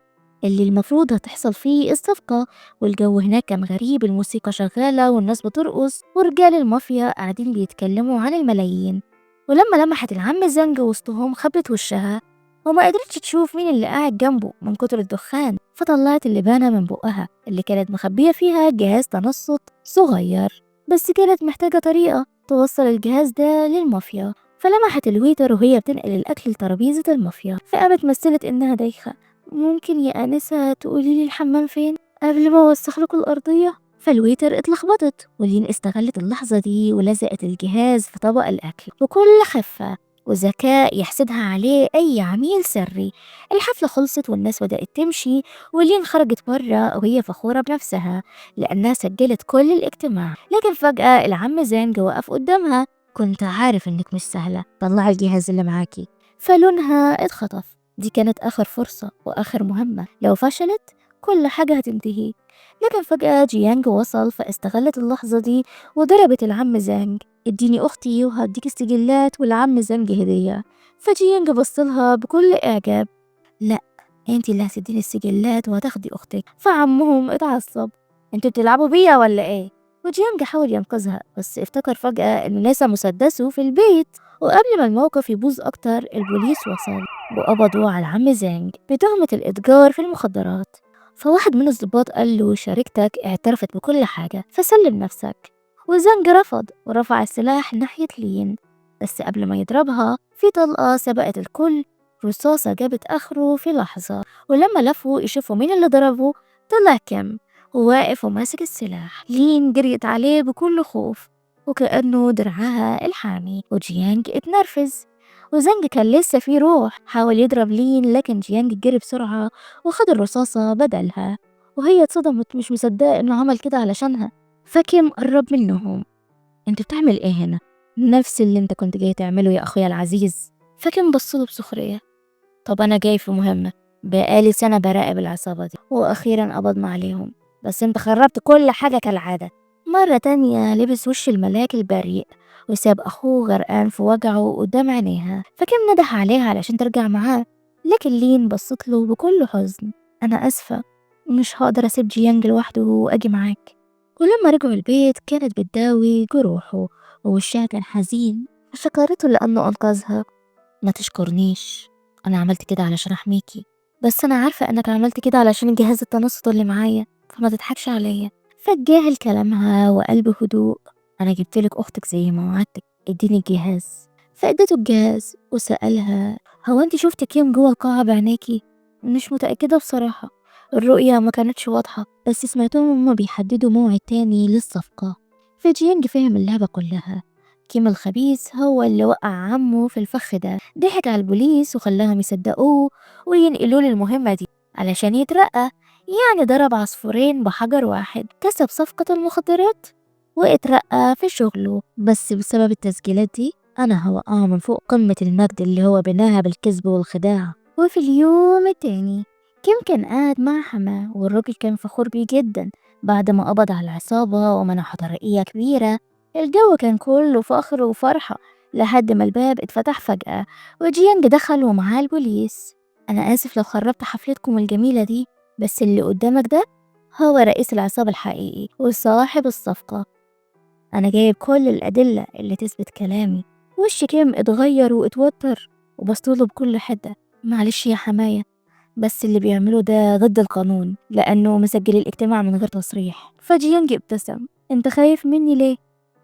اللي المفروض هتحصل فيه الصفقة، والجو هناك كان غريب، الموسيقى شغالة والناس بترقص ورجال المافيا قاعدين بيتكلموا عن الملايين. ولما لمحت العم زنج وسطهم خبت وشها وما قدرتش تشوف مين اللي قاعد جنبه من كتر الدخان. فطلعت اللبانة من بقها اللي كانت مخبية فيها جهاز تنصت صغير، بس كانت محتاجة طريقة توصل الجهاز ده للمافيا. فلمحت الويتر وهي بتنقل الأكل لترابيزة المافيا، فقامت مثلت إنها دايخة: ممكن يا آنسة تقولي لي الحمام فين قبل ما أوسخ لكم الأرضية؟ فالويتر اتلخبطت، ولين استغلت اللحظة دي ولزقت الجهاز في طبق الأكل بكل خفة. وذكاء يحسدها عليه أي عميل سري. الحفلة خلصت والناس بدأت تمشي، ولين خرجت برا وهي فخورة بنفسها لأنها سجلت كل الاجتماع. لكن فجأة العم زانج وقف قدامها. كنت عارف إنك مش سهلة، طلعي الجهاز اللي معاكي. فلونها اتخطف. دي كانت آخر فرصة وآخر مهمة، لو فشلت كل حاجة هتنتهي. لكن فجأة جيانج وصل فاستغلت اللحظة دي وضربت العم زانج. اديني اختي وهديك السجلات والعم زنج هدية. فجيانج بصلها بكل اعجاب. لا، انتي اللي هتديني السجلات وهتاخدي اختك. فعمهم اتعصب. انتوا بتلعبوا بيا ولا ايه؟ وجيانج حاول ينقذها بس افتكر فجأة انه نسى مسدسه في البيت. وقبل ما الموقف يبوظ اكتر البوليس وصل وقبضوا على عم زانج بتهمة الاتجار في المخدرات. فواحد من الضباط قال له شريكتك اعترفت بكل حاجة فسلم نفسك. وزنج رفض ورفع السلاح ناحية لين، بس قبل ما يضربها في طلقة سبقت الكل. رصاصة جابت آخره في لحظة. ولما لفوا يشوفوا مين اللي ضربه طلع كيم وواقف وماسك السلاح. لين جريت عليه بكل خوف وكأنه درعها الحامي. وجيانج اتنرفز وزنج كان لسه فيه روح. حاول يضرب لين لكن جيانج جري بسرعة وخد الرصاصة بدلها. وهي اتصدمت مش مصدقة انه عمل كده علشانها. فكيم قرب منهم. انت بتعمل ايه هنا؟ نفس اللي انت كنت جاي تعمله يا اخويا العزيز. فكيم بصله بسخرية. طب انا جاي في مهمة، بقالي سنة براقب العصابة دي واخيرا قبضنا عليهم، بس انت خربت كل حاجة كالعادة. مرة تانية لبس وش الملاك البريء وساب اخوه غرقان في وجعه قدام عينيها. فكيم نده عليها علشان ترجع معاه، لكن لين بصت له بكل حزن. انا اسفة، مش هقدر اسيب جيانج لوحده واجي معاك. ولما رجعوا البيت كانت بتداوي جروحه ووشها كان حزين. فشكرته لأنه أنقذها. ما تشكرنيش، أنا عملت كده علشان أحميكي، بس أنا عارفة إنك عملت كده علشان جهاز التنصت اللي معايا، فما تضحكش عليا. فاتجاهل كلامها وقلب هدوء. أنا جبتلك أختك زي ما وعدتك، اديني الجهاز. فادته الجهاز وسألها هو انت شفتي كيم جوه القاعة بعينيكي؟ مش متأكدة بصراحة، الرؤية ما كانتش واضحة، بس سمعتهم هما بيحددوا موعد تاني للصفقة. فجيانج فهم اللعبة كلها. كيم الخبيث هو اللي وقع عمه في الفخ ده، ضحك على البوليس وخلاهم يصدقوه وينقلوه للمهمة دي علشان يترقى. يعني ضرب عصفورين بحجر واحد، كسب صفقة المخدرات واترقى في شغله. بس بسبب التسجيلات دي أنا هوقعه من فوق قمة المجد اللي هو بناها بالكذب والخداع. وفي اليوم التاني كيم كان قاعد مع حماه والراجل كان فخور بيه جدا بعد ما قبض على العصابة ومنحه ترقية كبيرة. الجو كان كله فخر وفرحة لحد ما الباب اتفتح فجأة وجيانج دخل ومعاه البوليس. أنا آسف لو خربت حفلتكم الجميلة دي، بس اللي قدامك ده هو رئيس العصابة الحقيقي وصاحب الصفقة. أنا جايب كل الأدلة اللي تثبت كلامي. وش كيم اتغير واتوتر وبصله بكل حدة. معلش يا حماية، بس اللي بيعمله ده ضد القانون لأنه مسجل الاجتماع من غير تصريح. فجيانج ابتسم. انت خايف مني ليه؟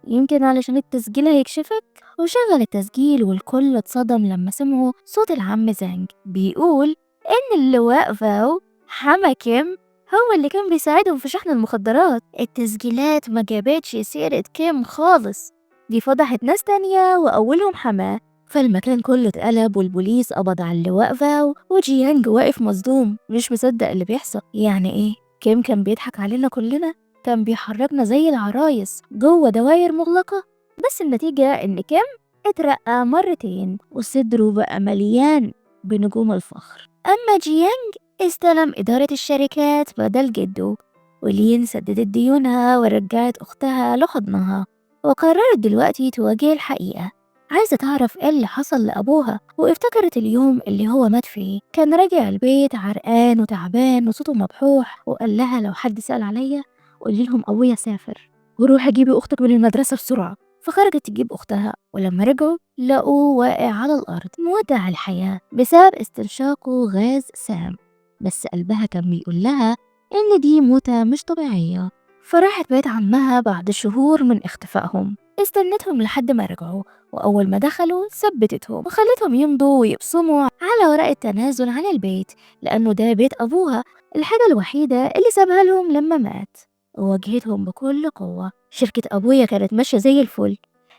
يمكن علشان التسجيل هيكشفك. وشغل التسجيل والكل اتصدم لما سمعوا صوت العم زانج بيقول إن اللواء فاو حما كيم هو اللي كان بيساعدهم في شحن المخدرات. التسجيلات ما جابتش سيرة كيم خالص، دي فضحت ناس تانية وأولهم حماه. فالمكان كله اتقلب والبوليس قبض على اللواء فاو وجيانج واقف مصدوم مش مصدق اللي بيحصل. يعني ايه؟ كيم كان بيضحك علينا كلنا، كان بيحركنا زي العرايس جوه دواير مغلقة. بس النتيجة ان كيم اترقى مرتين وصدره بقى مليان بنجوم الفخر. اما جيانج استلم إدارة الشركات بدل جده. ولين سددت ديونها ورجعت أختها لحضنها وقررت دلوقتي تواجه الحقيقة. عايزة تعرف ايه اللي حصل لأبوها. وافتكرت اليوم اللي هو مات فيه. كان راجع البيت عرقان وتعبان وصوته مبحوح وقال لها لو حد سأل عليا قولي لهم أبويا سافر وروحي جيبي أختك من المدرسة بسرعة. فخرجت تجيب أختها ولما رجعوا لقوه واقع على الأرض مودع الحياة بسبب استنشاقه غاز سام. بس قلبها كان بيقول لها إن دي موتة مش طبيعية. فراحت بيت عمها بعد شهور من اختفائهم. استنتهم لحد ما رجعوا، وأول ما دخلوا ثبتتهم وخلتهم يمضوا ويبصموا على ورق التنازل عن البيت لأنه ده بيت أبوها، الحاجة الوحيدة اللي سابها لهم لما مات. وواجهتهم بكل قوة. شركة أبويا كانت ماشية زي الفل،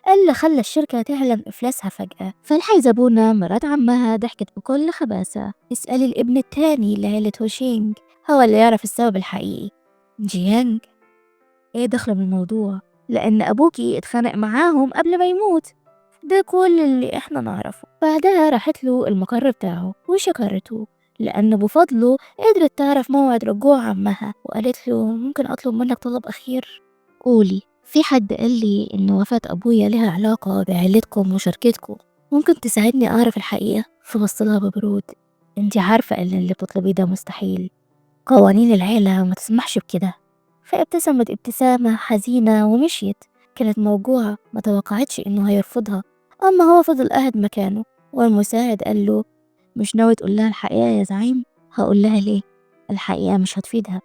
اللي خلى الشركة تعلن إفلاسها فجأة. فالحيزبونة مرات عمها ضحكت بكل خباثة. اسألي الابن التاني لعيلة هوشينج، هو اللي يعرف السبب الحقيقي. جيانج ايه دخل بالموضوع؟ لأن أبوكي اتخانق معاهم قبل ما يموت، ده كل اللي احنا نعرفه. بعدها راحت له المقر بتاعه وشكرته، لأن بفضله قدرت تعرف موعد رجوع عمها، وقالت له ممكن أطلب منك طلب أخير؟ قولي. في حد قال لي إن وفاة أبويا لها علاقة بعيلتكم وشركتكم، ممكن تساعدني أعرف الحقيقة؟ فبصلها ببرود. انتي عارفة إن اللي بتطلبيه ده مستحيل، قوانين العيلة ما تسمحش بكده. فابتسمت ابتسامة حزينة ومشيت. كانت موجوعة، ما توقعتش إنه هيرفضها. أما هو فضل قاعد مكانه، والمساعد قال له مش ناوي تقول لها الحقيقة يا زعيم؟ هقول لها ليه؟ الحقيقة مش هتفيدها،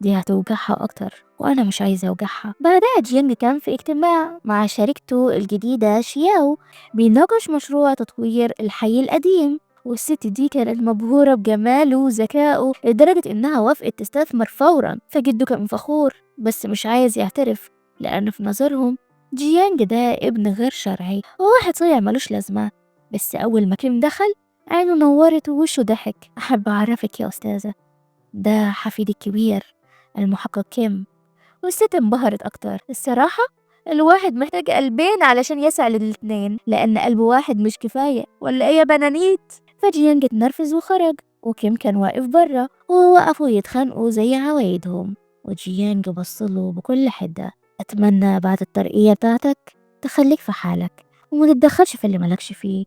دي هتوجعها أكتر، وأنا مش عايزة أوجعها. بعدها جيانج كان في اجتماع مع شريكته الجديدة شياو، بيناقش مشروع تطوير الحي القديم. والست دي كانت مبهورة بجماله وذكائه لدرجة إنها وافقت تستثمر فورا. فجده كان فخور بس مش عايز يعترف، لأن في نظرهم جيانج ده ابن غير شرعي وواحد صيع ملوش لازمة. بس أول ما كيم دخل عينه نورت ووشه ضحك. أحب أعرفك يا أستاذة، ده حفيدي الكبير المحقق كيم. والست انبهرت أكتر. الصراحة الواحد محتاج قلبين علشان يسعى للاتنين، لأن قلب واحد مش كفاية، ولا إيه يا بنانيت؟ فجيانج اتنرفز وخرج، وكيم كان واقف برا ووقفوا يتخانقوا زي عوايدهم. وجيانج بصله بكل حدة. أتمنى بعد الترقية بتاعتك تخليك في حالك وما تتدخلش في اللي ملكش فيه.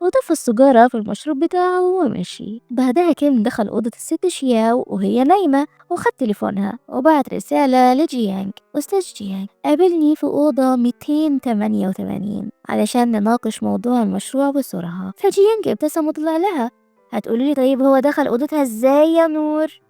وطفى السجارة في المشروب بتاعه ومشي. بعدها كيم دخل أوضة الست شياو وهي نايمة، وخد تليفونها وبعت رسالة لجيانج. أستاذ جيانج، قابلني في أوضة 288 علشان نناقش موضوع المشروع بسرعة. فجيانج ابتسم وطلع لها. هتقولي طيب هو دخل أوضتها ازاي يا نور؟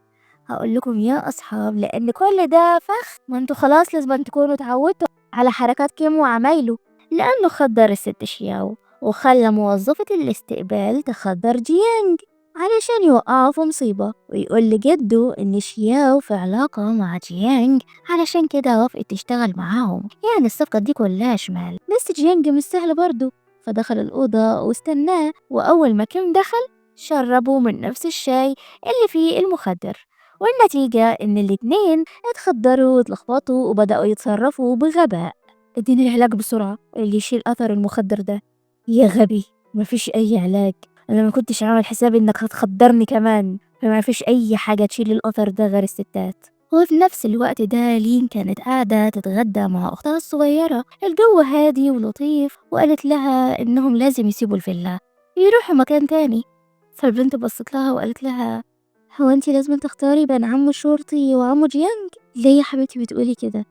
هقول لكم يا أصحاب، لأن كل ده فخ، ما انتوا خلاص لازم تكونوا اتعودتوا على حركات كيم وعمايله. لأنه خدر الست شياو وخلى موظفة الاستقبال تخدر جيانج علشان يوقعه في مصيبة، ويقول لجده إن شياو في علاقة مع جيانج، علشان كده وافقت تشتغل معاهم. يعني الصفقة دي كلها شمال. بس جيانج مش سهل برضه، فدخل الأوضة واستناه. وأول ما كيم دخل شربوا من نفس الشاي اللي فيه المخدر، والنتيجة إن الاتنين اتخدروا واتلخبطوا وبدأوا يتصرفوا بغباء. اديني العلاج بسرعة اللي يشيل أثر المخدر ده. يا غبي، مفيش أي علاج، أنا ما كنتش عامل حسابي إنك هتخدرني كمان، فما فيش أي حاجة تشيل الأثر ده غير الستات. وفي نفس الوقت ده لين كانت قاعدة تتغدى مع أختها الصغيرة. الجو هادي ولطيف، وقالت لها إنهم لازم يسيبوا الفيلا يروحوا مكان تاني. فالبنت بصت لها وقالت لها هو انتي لازم تختاري بين عمو شرطي وعمو جيانج؟ ليه يا حبيبتي بتقولي كده؟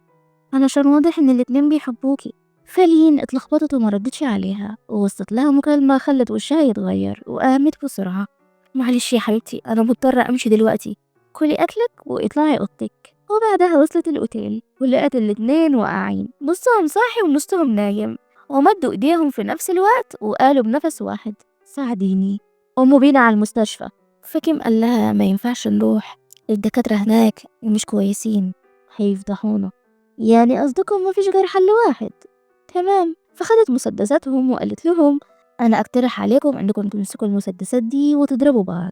علشان واضح ان الاتنين بيحبوكي. فالين اتلخبطت وما ردتش عليها، ووصلت لها مكالمة خلت وشها يتغير وقامت بسرعة. معلش يا حبيبتي أنا مضطرة أمشي دلوقتي، كلي أكلك واطلعي أوضتك. وبعدها وصلت الأوتيل ولقت الاتنين واقعين، نصهم صاحي ونصهم نايم، ومدوا إيديهم في نفس الوقت وقالوا بنفس واحد ساعديني، قوموا بينا على المستشفى. فكيم قال لها ما ينفعش نروح، الدكاترة هناك مش كويسين، هيفضحونا. يعني قصدكم مفيش غير حل واحد؟ تمام. فخدت مسدساتهم وقالت لهم أنا أقترح عليكم إنكم تمسكوا المسدسات دي وتضربوا بعض،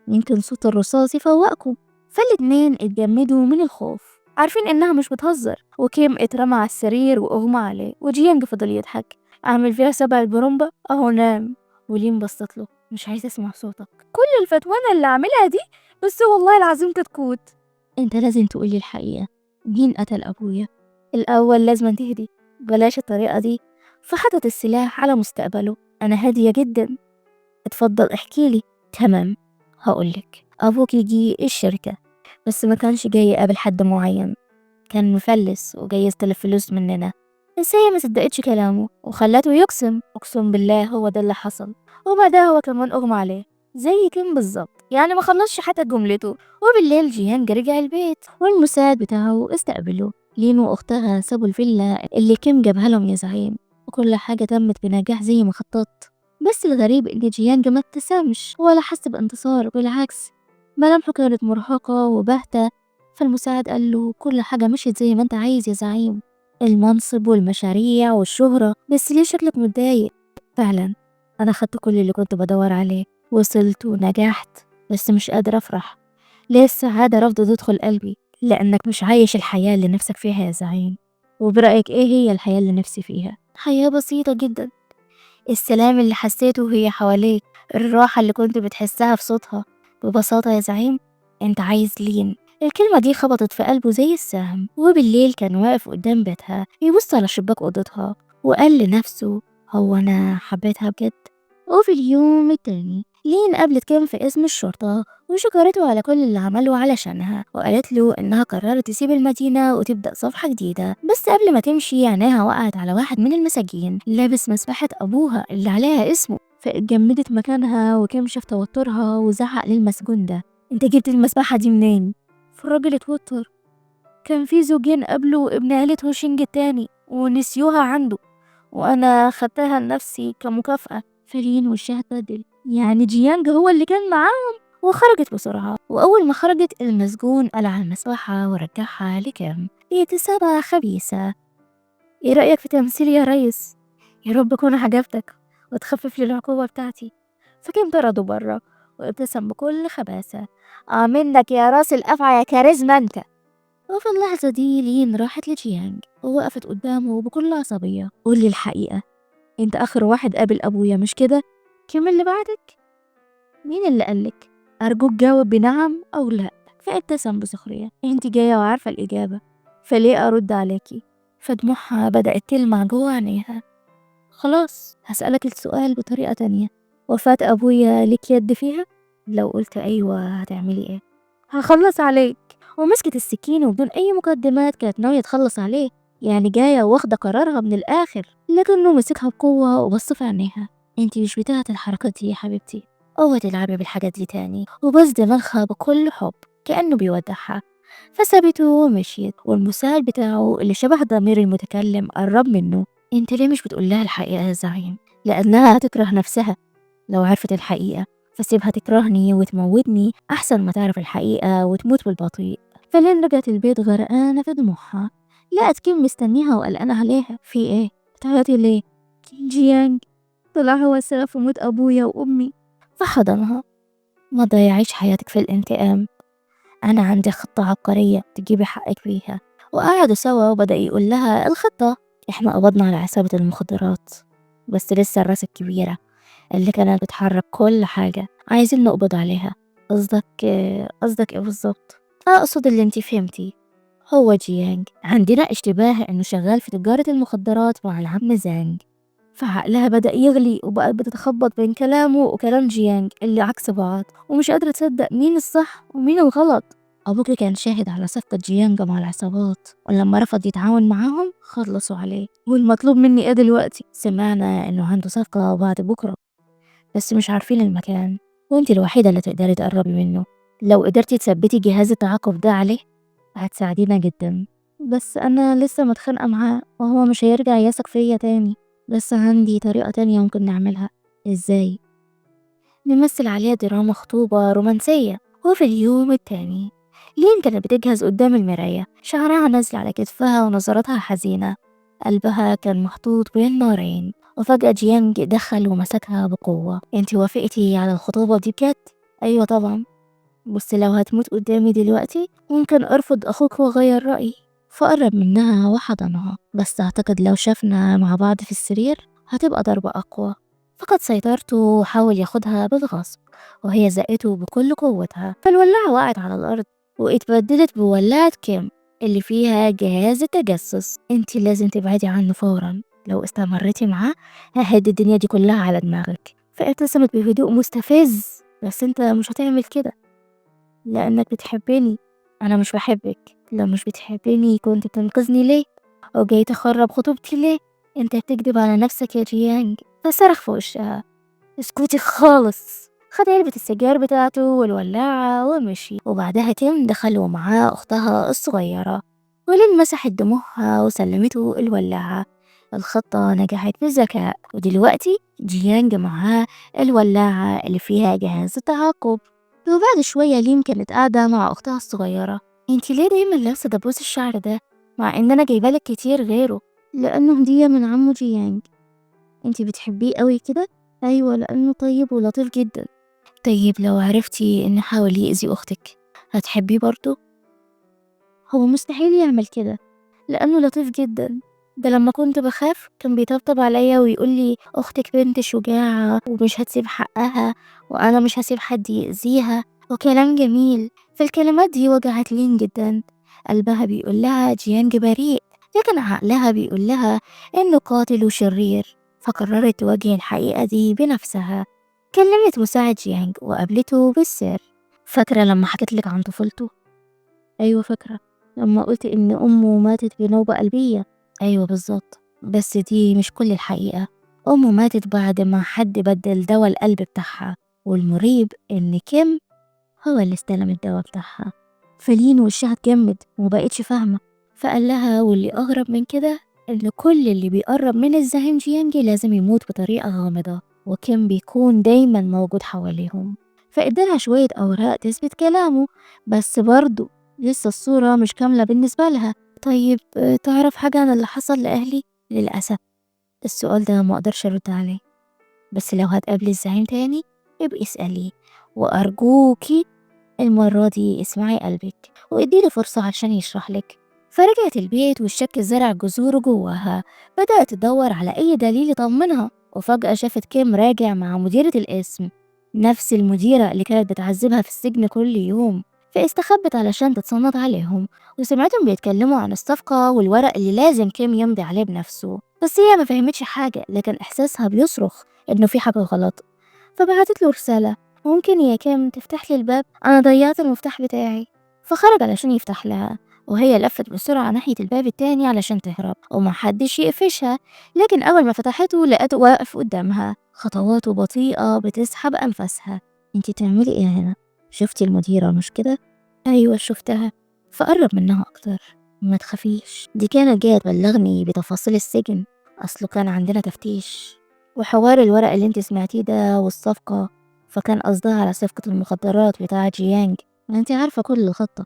يمكن صوت الرصاص يفوقكم. فالاتنين اتجمدوا من الخوف، عارفين إنها مش بتهزر. وكيم اترمى على السرير وأغمى عليه، وجيانج فضل يضحك. أعمل فيها سبع البرومبا أهو نام. ولين بصت له مش عايزة أسمع صوتك، كل الفتوانة اللي عاملها دي بس والله العظيم كتكوت. انت لازم تقولي الحقيقة، مين قتل أبويا؟ الأول لازم تهدي، بلاش الطريقة دي. فحطت السلاح على مستقبله. أنا هادية جدا، اتفضل احكيلي. تمام، هقولك. أبوك يجي الشركة بس ما كانش جاي يقابل حد معين، كان مفلس وجاي يستلف فلوس مننا. بس هي ما صدقتش كلامه وخلته يقسم. أقسم بالله هو ده اللي حصل. وبعدها هو كمان أغمى عليه زي كيم بالظبط، يعني ما خلصش حتى جملته. وبالليل جيهان رجع البيت والمساعد بتاعه استقبله. لين وأختها سابوا الفيلا اللي كيم جابها لهم يا زعيم، وكل حاجة تمت بنجاح زي ما خطط. بس الغريب إن جيانج ما ابتسمش ولا حس بانتصار، بالعكس ملامحه كانت مرهقة وباهتة. فالمساعد قال له كل حاجة مشيت زي ما انت عايز يا زعيم، المنصب والمشاريع والشهرة. بس ليه شكلك متضايق؟ فعلا أنا خدت كل اللي كنت بدور عليه، وصلت ونجحت، بس مش قادرة أفرح. ليه السعادة رافضة تدخل قلبي؟ لأنك مش عايش الحياة اللي نفسك فيها يا زعيم. وبرأيك إيه هي الحياة اللي نفسي فيها؟ حياة بسيطة جدا، السلام اللي حسيته وهي حواليك، الراحة اللي كنت بتحسها في صوتها. ببساطة يا زعيم، انت عايز لين. الكلمة دي خبطت في قلبه زي السهم. وبالليل كان واقف قدام بيتها يبص على شباك أوضتها وقال لنفسه: هو أنا حبيتها بجد؟ وفي اليوم التاني لين قابلت كيم في اسم الشرطة وشكرته على كل اللي عمله علشانها، وقالت له إنها قررت تسيب المدينة وتبدأ صفحة جديدة. بس قبل ما تمشي عينيها وقعت على واحد من المساجين لابس مسبحة أبوها اللي عليها اسمه، فاتجمدت مكانها. وكيم شاف توترها وزعق للمسجون ده: انت جبت المسبحة دي منين؟ فالراجل اتوتر: كان في زوجين قبله وابن عيلة هوشينج التاني ونسيوها عنده، وأنا خدتها لنفسي كمكافأة. فلين وشها اتبدل، يعني جيانج هو اللي كان معاهم؟ وخرجت بسرعة. وأول ما خرجت المسجون قلع المسبحة ورجعها لكام. ابتسامة خبيثة: ايه رأيك في تمثيلي يا ريس؟ يا رب أكون عجبتك وتخفف لي العقوبة بتاعتي. فكيم طرده برا وابتسم بكل خباثة: منك يا راس الأفعى يا كاريزما انت. وفي اللحظة دي لين راحت لجيانج ووقفت قدامه بكل عصبية: قولي الحقيقة، انت آخر واحد قابل أبويا مش كده؟ كم اللي بعدك؟ مين اللي قالك؟ أرجوك جاوب بنعم أو لأ. فابتسم بسخرية: انت جاية وعارفة الإجابة، فليه أرد عليكي؟ فدموعها بدأت تلمع جوا عينيها. خلاص هسألك السؤال بطريقة تانية: وفاة أبويا ليك يد فيها؟ لو قلت أيوة هتعملي إيه؟ هخلص عليك. ومسكت السكين وبدون أي مقدمات كانت ناوية تخلص عليه، يعني جاية واخدة قرارها من الآخر. لكنه مسكها بقوة وبص في عينيها: انتي مش بتاعة الحركات دي يا حبيبتي، اوعي تلعبي بالحاجات دي تاني. وبص دماغها بكل حب كأنه بيودعها. فسابته ومشيت، والمساعد بتاعه اللي شبه ضمير المتكلم قرب منه: انت ليه مش بتقول لها الحقيقة يا زعيم؟ لأنها هتكره نفسها لو عرفت الحقيقة، فسيبها تكرهني وتموتني أحسن ما تعرف الحقيقة وتموت بالبطيء. فلين رجعت البيت غرقانة في دموعها، لقت كيم مستنيها وقلقانة عليها: في ايه؟ بتعيطي ليه؟ جيانج طلع هو السبب في موت أبويا وأمي. فحضنها: ما تضيعيش حياتك في الانتقام، أنا عندي خطة عبقرية تجيبي حقك فيها. وقعدوا سوا وبدأ يقول لها الخطة: إحنا قبضنا على عصابة المخدرات، بس لسه الراس الكبيرة اللي كانت بتحرك كل حاجة عايزين نقبض عليها. قصدك إيه بالظبط؟ أقصد اللي انتي فهمتي، هو جيانج. عندنا اشتباه إنه شغال في تجارة المخدرات مع العم زانج. فعقلها بدأ يغلي وبقت بتتخبط بين كلامه وكلام جيانج اللي عكس بعض، ومش قادرة تصدق مين الصح ومين الغلط. أبوكي كان شاهد على صفقة جيانج مع العصابات، ولما رفض يتعاون معاهم خلصوا عليه. والمطلوب مني ايه دلوقتي؟ سمعنا إنه عنده صفقة بعد بكرة، بس مش عارفين المكان، وانتي الوحيدة اللي تقدري تقربي منه. لو قدرتي تثبتي جهاز التعاقب ده عليه هتساعدينا جدا. بس أنا لسه متخانقة معاه وهو مش هيرجع يثق فيا تاني. بس عندي طريقة تانية ممكن نعملها. ازاي؟ نمثل عليها دراما خطوبة رومانسية. وفي اليوم التاني لين كانت بتجهز قدام المراية، شعرها نازل على كتفها ونظراتها حزينة، قلبها كان محطوط بين نارين. وفجأة جيانج دخل ومسكها بقوة: انتي وافقتي على الخطوبة دي بجد؟ ايوه طبعا، بس لو هتموت قدامي دلوقتي ممكن ارفض اخوك واغير رأيي. فقرب منها وحضنها: بس اعتقد لو شافنا مع بعض في السرير هتبقى ضربة اقوى. فقد سيطرته وحاول ياخدها بالغصب، وهي زقته بكل قوتها. فالولاعة وقعت على الارض واتبدلت بولاعة كيم اللي فيها جهاز التجسس. انتي لازم تبعدي عنه فورا، لو استمرتي معاه ههد الدنيا دي كلها على دماغك. فابتسمت بهدوء مستفز: بس انت مش هتعمل كده لأنك بتحبني. أنا مش بحبك. لو مش بتحبني كنت تنقذني ليه؟ أو جاي تخرب خطوبتي ليه؟ انت بتكذب على نفسك يا جيانج. فصرخ في وشها: اسكتي خالص. خد علبة السجاير بتاعته والولاعة ومشي. وبعدها كيم دخلوا معاه أختها الصغيرة، ولين مسحت دموعها وسلمته الولاعة. الخطة نجحت بذكاء، ودلوقتي جيانج معاه الولاعة اللي فيها جهاز التعاقب. وبعد شوية لين كانت قاعدة مع أختها الصغيرة: انتي ليه دايما لابسة دبوس الشعر ده؟ مع إن أنا جايبالك كتير غيره. لأنه هدية من عمو جيانج. انتي بتحبيه قوي كده؟ أيوة، لأنه طيب ولطيف جدا. طيب لو عرفتي إنه حاول يأذي أختك هتحبيه برضه؟ هو مستحيل يعمل كده، لأنه لطيف جدا. ده لما كنت بخاف كان بيطبطب عليا ويقولي أختك بنت شجاعة ومش هتسيب حقها، وأنا مش هسيب حد يأذيها، وكلام جميل. فالكلمات دي وجعت لين جدا. قلبها بيقول لها جيانج بريء، لكن عقلها بيقول لها إنه قاتل وشرير. فقررت تواجه الحقيقة دي بنفسها. كلمت مساعد جيانج وقابلته بالسر. فاكرة لما حكيتلك عن طفولته؟ أيوة فاكرة، لما قلت إن أمه ماتت بنوبة قلبية. أيوة بالظبط، بس دي مش كل الحقيقة. أمه ماتت بعد ما حد بدل دواء القلب بتاعها، والمريب إن كيم هو اللي استلم الدواء بتاعها. فلين وشها اتجمد ومبقتش فاهمة. فقال لها واللي أغرب من كده إن كل اللي بيقرب من الزعيم جيانجي لازم يموت بطريقة غامضة، وكيم بيكون دايما موجود حواليهم. فإدالها شوية أوراق تثبت كلامه، بس برضه لسه الصورة مش كاملة بالنسبة لها. طيب تعرف حاجة عن اللي حصل لأهلي؟ للأسف السؤال ده ما أقدرش أرد عليه، بس لو هتقابلي الزعيم تاني ابقي اسأليه، وأرجوكي المرة دي اسمعي قلبك واديله فرصة عشان يشرح لك. فرجعت البيت والشك زرع جذوره جواها. بدأت تدور على أي دليل يطمنها، وفجأة شافت كيم راجع مع مديرة القسم، نفس المديرة اللي كانت بتعذبها في السجن كل يوم. فاستخبت علشان تتصنت عليهم، وسمعتهم بيتكلموا عن الصفقة والورق اللي لازم كيم يمضي عليه بنفسه. بس هي ما فهمتش حاجة، لكن إحساسها بيصرخ إنه في حاجة غلط. فبعتت له رسالة: ممكن يا كيم تفتح لي الباب؟ أنا ضيعت المفتاح بتاعي. فخرج علشان يفتح لها، وهي لفت بسرعة ناحية الباب التاني علشان تهرب ومحدش يقفشها. لكن أول ما فتحته لقته واقف قدامها، خطواته بطيئة بتسحب أنفاسها. انتي تعملي ايه هنا؟ شفتي المديرة مش كده؟ أيوة شفتها. فقرب منها أكتر. ما تخافيش، دي كانت جاية تبلغني بتفاصيل السجن، أصله كان عندنا تفتيش وحوار الورق اللي انت سمعتيه ده والصفقة. فكان قصدها على صفقة المخدرات بتاعة جيانج. ما انت عارفة كل الخطة،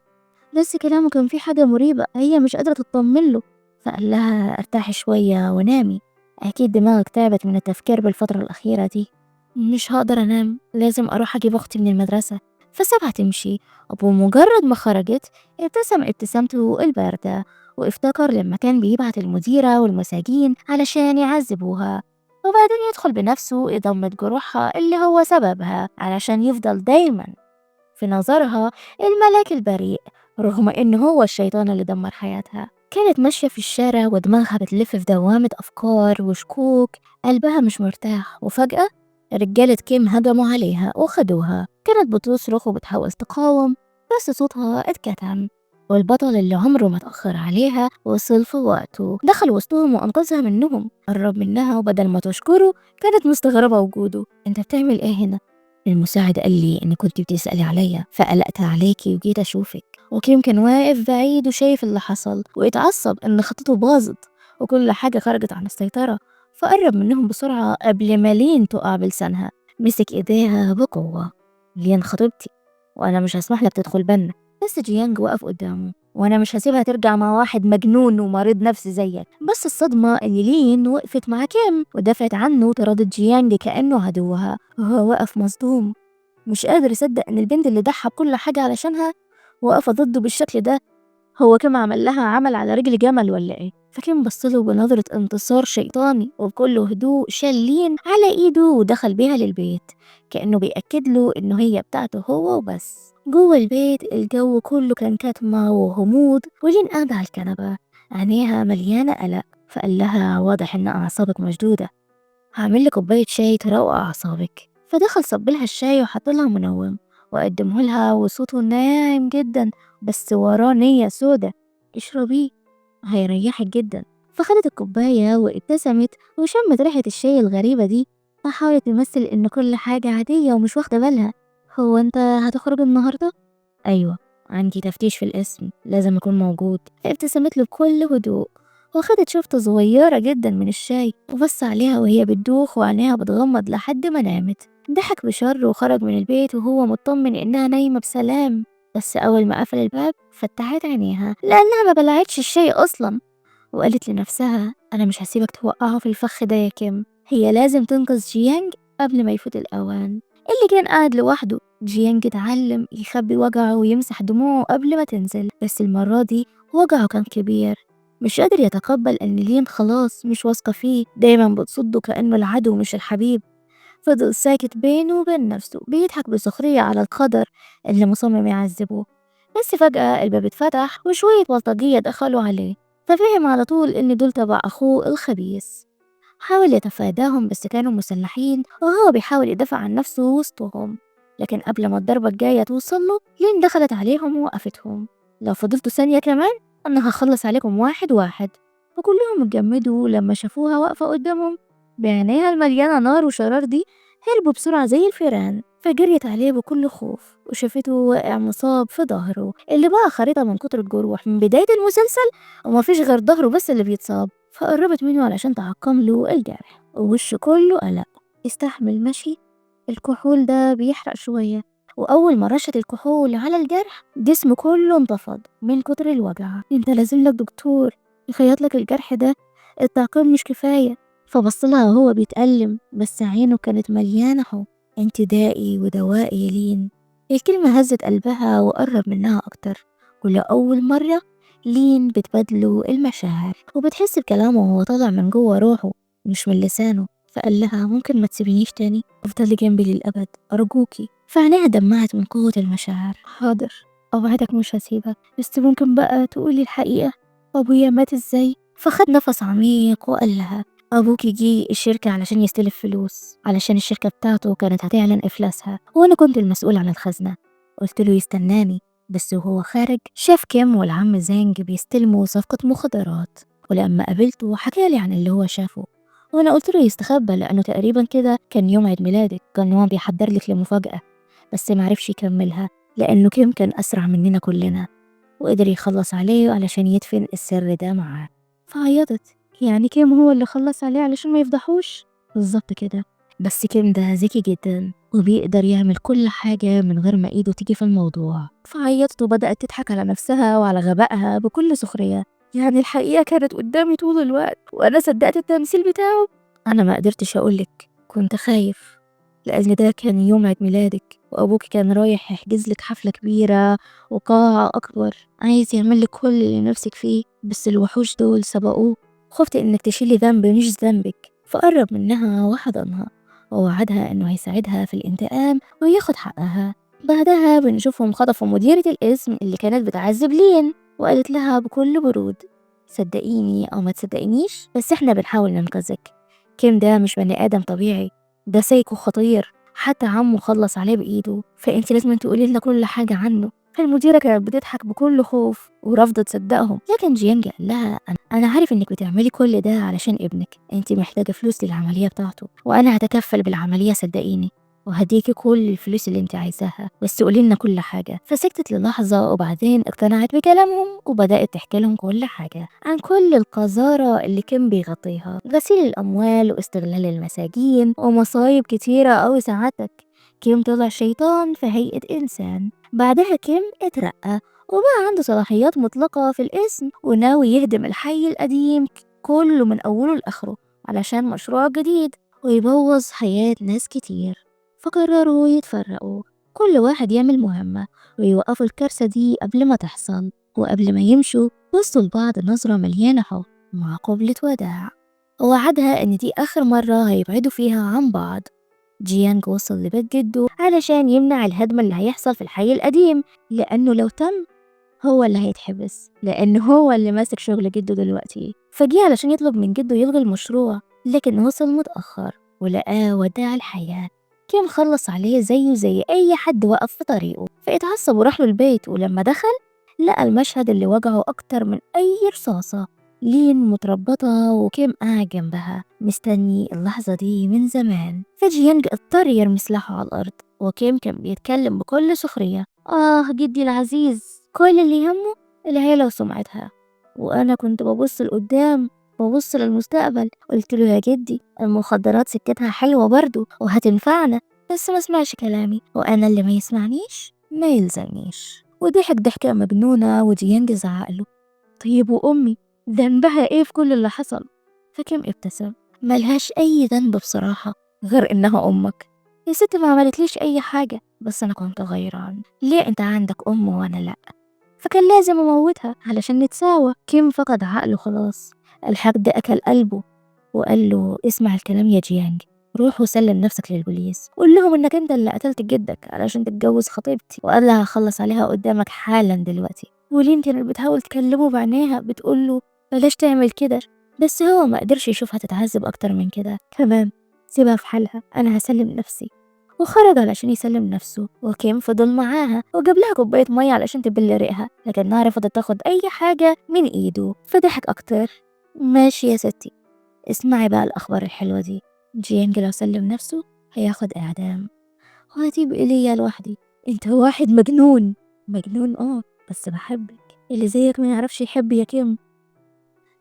بس كلامه كان فيه حاجة مريبة هي مش قادرة تطمن له. فقال لها ارتاحي شوية ونامي، أكيد دماغك تعبت من التفكير بالفترة الأخيرة دي. مش هقدر أنام، لازم أروح أجيب أختي من المدرسة. فسابها تمشي، وبمجرد ما خرجت ابتسم ابتسامته الباردة، وافتكر لما كان بيبعت المديرة والمساجين علشان يعذبوها، وبعدين يدخل بنفسه يضمد جروحها اللي هو سببها علشان يفضل دايما في نظرها الملاك البريء، رغم إنه هو الشيطان اللي دمر حياتها. كانت ماشية في الشارع ودماغها بتلف في دوامة أفكار وشكوك، قلبها مش مرتاح. وفجأة رجالة كيم هجموا عليها وخدوها. كانت بتصرخ وبتحاول تقاوم، بس صوتها اتكتم. والبطل اللي عمره ما تأخر عليها وصل في وقته، دخل وسطهم وأنقذها منهم. قرب منها وبدل ما تشكره كانت مستغربة وجوده. انت بتعمل ايه هنا؟ المساعد قال لي إن كنت بتسألي عليا فقلقت عليكي وجيت أشوفك. وكيم كان واقف بعيد وشايف اللي حصل، واتعصب إن خطته باظت وكل حاجة خرجت عن السيطرة. فقرب منهم بسرعة قبل ما لين تقع بلسانها، مسك إيديها بقوة. لين خطيبتي، وأنا مش هسمح لك تدخل بنا. بس جيانج وقف قدامه: وأنا مش هسيبها ترجع مع واحد مجنون ومريض نفسي زيك. بس الصدمة اللي لين وقفت مع كيم ودافعت عنه وطردت جيانج كأنه عدوها، وهو واقف مصدوم مش قادر يصدق إن البنت اللي ضحى بكل حاجة علشانها واقفة ضده بالشكل ده. هو كم عمل لها عمل على رجل جمل ولا ايه؟ فكان بصله بنظرة انتصار شيطاني، وبكل هدوء شال لين على ايده ودخل بيها للبيت، كأنه بيأكد له انه هي بتاعته هو وبس. جوه البيت الجو كله كان كتمة وغموض، ولين قاعدة على الكنبة عينيها مليانة قلق. فقال لها: واضح ان اعصابك مشدودة، هعمل لك كوباية شاي تروق أعصابك. فدخل صب لها الشاي وحط لها منوم وقدمه لها، وصوته ناعم جدا بس وراه نية سودة: اشربيه هيريحك جدا. فخدت الكوباية وابتسمت وشمت ريحة الشاي الغريبة دي، فحاولت تمثل إن كل حاجة عادية ومش واخدة بالها. هو أنت هتخرج النهاردة؟ أيوة، عندي تفتيش في القسم لازم أكون موجود. ابتسمت له بكل هدوء، وخدت شفطة صغيرة جدا من الشاي وبص عليها وهي بتدوخ وعينيها بتغمض لحد ما نامت. ضحك بشر وخرج من البيت وهو مطمن إنها نايمة بسلام. بس أول ما قفل الباب فتحت عينيها لأنها ما بلعتش الشاي أصلا، وقالت لنفسها أنا مش هسيبك توقعه في الفخ ده يا كيم، هي لازم تنقذ جيانج قبل ما يفوت الأوان. اللي كان قاعد لوحده جيانج اتعلم يخبي وجعه ويمسح دموعه قبل ما تنزل، بس المرة دي وجعه كان كبير، مش قادر يتقبل إن لين خلاص مش واثقة فيه، دايما بتصده كأنه العدو مش الحبيب. فضل ساكت بينه وبين نفسه بيضحك بسخرية على القدر اللي مصمم يعذبه. بس فجأة الباب اتفتح وشوية بلطجية دخلوا عليه، ففهم على طول إن دول تبع أخوه الخبيث. حاول يتفاداهم بس كانوا مسلحين وهو بيحاول يدافع عن نفسه وسطهم، لكن قبل ما الضربة الجاية توصله لين دخلت عليهم ووقفتهم. لو فضلتوا ثانية كمان أنا هخلص عليكم واحد واحد. وكلهم اتجمدوا لما شافوها واقفة قدامهم بعينيها المليانة نار وشرار دي، هربوا بسرعة زي الفيران، فجريت عليه بكل خوف وشافته واقع مصاب في ظهره اللي بقى خريطة من كتر الجروح من بداية المسلسل، ومفيش غير ظهره بس اللي بيتصاب. فقربت منه علشان تعقم له الجرح ووشه كله قلق. استحمل مشي، الكحول ده بيحرق شوية. وأول ما رشت الكحول على الجرح جسمه كله انتفض من كتر الوجع. انت لازم لك دكتور يخيط لك الجرح ده، التعقيم مش كفاية. فبصلها وهو بيتألم بس عينه كانت مليانة حب. انت دائي ودوائي يا لين. الكلمة هزت قلبها وقرب منها أكتر. ولأول مرة لين بتبادله المشاعر وبتحس بكلامه وهو طالع من جوه روحه مش من لسانه. فقال لها ممكن ما تسيبينيش تاني، افضلي جنبي للأبد أرجوكي. فعينيها دمعت من قوة المشاعر. حاضر، أوعدك مش هسيبك، بس ممكن بقى تقولي الحقيقة، أبويا مات ازاي؟ فخد نفس عميق وقال لها أبوكي جه الشركة علشان يستلف فلوس، علشان الشركة بتاعته كانت هتعلن إفلاسها وأنا كنت المسؤول عن الخزنة. قلت له يستناني، بس وهو خارج شاف كيم والعم زانج بيستلموا صفقة مخدرات، ولما قابلته حكالي عن اللي هو شافه. وأنا قلت له يستخبى لأنه تقريبا كده كان يوم عيد ميلادك، كان هو بيحضر لك لمفاجأة، بس معرفش يكملها لأنه كيم كان أسرع مننا كلنا وقدر يخلص عليه علشان يدفن السر ده معاه. فعيطت، يعني كيم هو اللي خلص عليه علشان ما يفضحوش؟ بالظبط كده، بس كيم ده ذكي جدا وبيقدر يعمل كل حاجة من غير ما ايده تيجي في الموضوع. فعيطت وبدأت تضحك على نفسها وعلى غبائها بكل سخرية. يعني الحقيقة كانت قدامي طول الوقت وأنا صدقت التمثيل بتاعه. أنا ما قدرتش أقولك، كنت خايف لأن ده كان يوم عيد ميلادك وأبوك كان رايح يحجز لك حفلة كبيرة وقاعة أكبر، عايز يعمل لك كل اللي نفسك فيه، بس الوحوش دول سبقوه. خفت إنك تشيلي ذنب مش ذنبك، فقرب منها وحضنها ووعدها إنه هيساعدها في الانتقام وياخد حقها. بعدها بنشوفهم خطفوا مديرة القسم اللي كانت بتعذب لين، وقالت لها بكل برود صدقيني أو ما تصدقينيش بس إحنا بنحاول ننقذك. كيم ده مش بني آدم طبيعي، ده سايكو خطير، حتى عمه خلص عليه بإيده، فأنت لازم تقولي لنا كل حاجة عنه. المديرة كانت بتضحك بكل خوف ورافضة تصدقهم، لكن جيانج قال لها أنا عارف إنك بتعملي كل ده علشان ابنك، أنت محتاجة فلوس للعملية بتاعته وأنا هتكفل بالعملية صدقيني، وهديكي كل الفلوس اللي انت عايزاها بس قولي لنا كل حاجة. فسكتت للحظة وبعدين اقتنعت بكلامهم وبدأت تحكي لهم كل حاجة عن كل القذارة اللي كان بيغطيها، غسيل الأموال واستغلال المساجين ومصايب كتيرة أوي سعادتك. كيم طلع شيطان في هيئة إنسان. بعدها كيم اترقى وبقى عنده صلاحيات مطلقة في الاسم وناوي يهدم الحي القديم كله من أوله لآخره علشان مشروع جديد ويبوظ حياة ناس كتير. فقرروا يتفرقوا، كل واحد يعمل مهمة ويوقفوا الكارثة دي قبل ما تحصل. وقبل ما يمشوا بصوا لبعض نظرة مليانة حب مع قبلة وداع، ووعدها إن دي آخر مرة هيبعدوا فيها عن بعض. جيانج وصل لبيت جده علشان يمنع الهدم اللي هيحصل في الحي القديم، لأنه لو تم هو اللي هيتحبس لأنه هو اللي ماسك شغل جده دلوقتي. فجي علشان يطلب من جده يلغي المشروع، لكن وصل متأخر ولقاه وداع الحياة. كان خلص عليه زيه زي أي حد وقف في طريقه، فاتعصب وراح له البيت. ولما دخل لقى المشهد اللي وجعه أكتر من أي رصاصة، لين متربطة وكيم قاعد جنبها مستني اللحظة دي من زمان. فجيانج اضطر يرمي سلاحه على الأرض وكيم كان بيتكلم بكل سخرية جدي العزيز، كل اللي يهمه العيلة وسمعتها، وأنا كنت ببص لقدام، ببص للمستقبل. قلت له يا جدي المخدرات سكتها حلوة برضو وهتنفعنا، بس ما سمعش كلامي، وأنا اللي ما يسمعنيش ما يلزمنيش. وضحك ضحكة مجنونة وديانج زعقله: طيب وأمي ذنبها إيه في كل اللي حصل؟ فكيم ابتسم: ملهاش أي ذنب بصراحة غير إنها أمك. يا ست ما عملتليش أي حاجة، بس أنا كنت غيران. ليه أنت عندك أم وأنا لأ؟ فكان لازم أموتها علشان نتساوى. كيم فقد عقله خلاص، الحقد أكل قلبه وقال له: اسمع الكلام يا جيانج، روح وسلم نفسك للبوليس، قول لهم انك انت اللي قتلت جدك علشان تتجوز خطيبتي، وقال لها هخلص عليها قدامك حالا دلوقتي. ولين كانت بتحاول تكلمه بعينيها بتقول له بلاش تعمل كده، بس هو ما قدرش يشوفها تتعذب اكتر من كده كمان. سيبها في حالها، انا هسلم نفسي. وخرج علشان يسلم نفسه، وكيم فضل معاها وجاب لها كوباية مية علشان تبل ريقها، لكنها رفضت تاخد أي حاجة من إيده. فضحك أكتر: ماشي يا ستي، اسمعي بقى الأخبار الحلوة دي. جيانج لو سلم نفسه هياخد إعدام، وهتبقي ليا لوحدي. انت واحد مجنون. مجنون بس بحبك. اللي زيك ما يعرفش يحب يا كيم،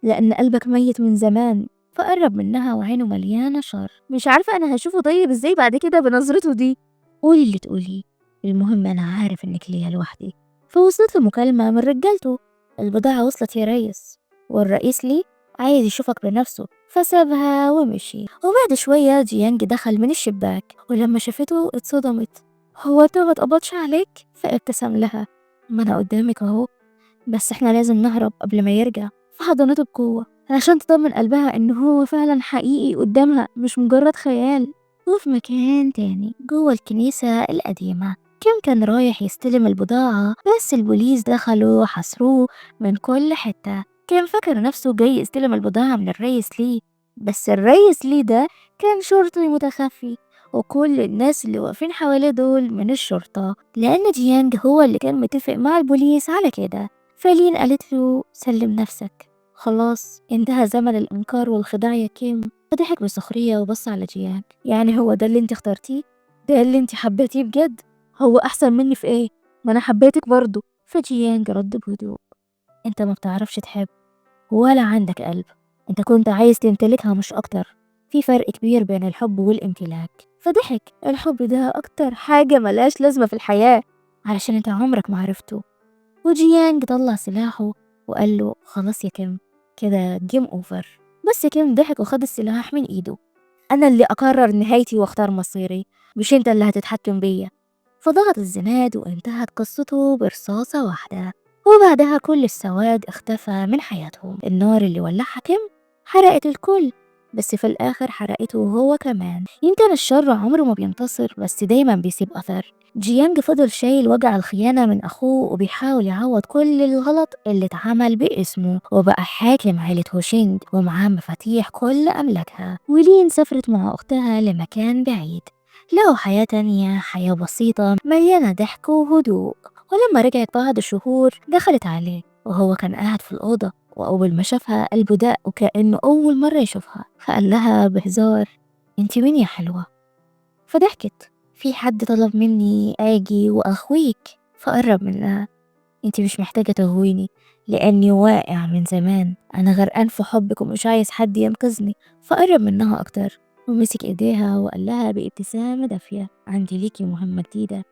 لأن قلبك ميت من زمان. فقرب منها وعينه مليانة شر. مش عارفة أنا هشوفه طيب إزاي بعد كده بنظرته دي. قولي اللي تقوليه، المهم أنا عارف إنك ليا لوحدي. فوصلت له مكالمة من رجالته: البضاعة وصلت يا ريس، والرئيس لي عايز يشوفك بنفسه. فسابها ومشي. وبعد شوية جيانج دخل من الشباك، ولما شافته اتصدمت: هو انت ما اتقبضش عليك؟ فابتسم لها: ما أنا قدامك أهو، بس احنا لازم نهرب قبل ما يرجع. فحضنته بقوة عشان تطمن قلبها إن هو فعلا حقيقي قدامها مش مجرد خيال. وفي مكان تاني جوه الكنيسة القديمة، كيم كان رايح يستلم البضاعة، بس البوليس دخلوا وحصروه من كل حتة. كان فاكر نفسه جاي يستلم البضاعة من الريس لي، بس الريس لي ده كان شرطي متخفي، وكل الناس اللي واقفين حواليه دول من الشرطة، لأن جيانج هو اللي كان متفق مع البوليس على كده. فلين قالت له: سلم نفسك، خلاص انتهى زمن الإنكار والخداع يا كيم. فضحك بسخرية وبص على جيانج: يعني هو ده اللي انت اخترتيه؟ ده اللي انت حبيتيه بجد؟ هو أحسن مني في ايه؟ ما أنا حبيتك برضه. فجيانج رد بهدوء: انت ما بتعرفش تحب ولا عندك قلب، انت كنت عايز تمتلكها مش أكتر. في فرق كبير بين الحب والامتلاك. فضحك: الحب ده أكتر حاجة ملاش لازمة في الحياة، علشان انت عمرك ما عرفته. وجيانج طلع سلاحه وقال له: خلاص يا كيم، كده جيم اوفر. بس كيم ضحك وخد السلاح من ايده: انا اللي اقرر نهايتي واختار مصيري، مش انت اللي هتتحكم بيا. فضغط الزناد وانتهت قصته برصاصة واحدة. وبعدها كل السواد اختفى من حياتهم. النار اللي ولعها كيم حرقت الكل، بس في الآخر حرقته هو كمان. يمكن الشر عمره ما بينتصر، بس دايما بيسيب أثر. جيانج فضل شايل وجع الخيانة من أخوه، وبيحاول يعوض كل الغلط اللي اتعمل باسمه، وبقى حاكم عيلة هوشينج ومعاه مفاتيح كل أملاكها. ولين سافرت مع أختها لمكان بعيد، لقوا حياة تانية، حياة بسيطة مليانة ضحك وهدوء. ولما رجعت بعد شهور دخلت عليه وهو كان قاعد في الأوضة، وأول ما شافها قلبه دق وكأنه أول مرة يشوفها. فقال لها بهزار: انتي مين يا حلوة؟ فضحكت: في حد طلب مني آجي وأغويك. فقرب منها: انتي مش محتاجة تغويني، لأني واقع من زمان، أنا غرقان في حبك ومش عايز حد ينقذني. فقرب منها أكتر ومسك إيديها وقال لها بابتسامة دافية: عندي ليكي مهمة جديدة.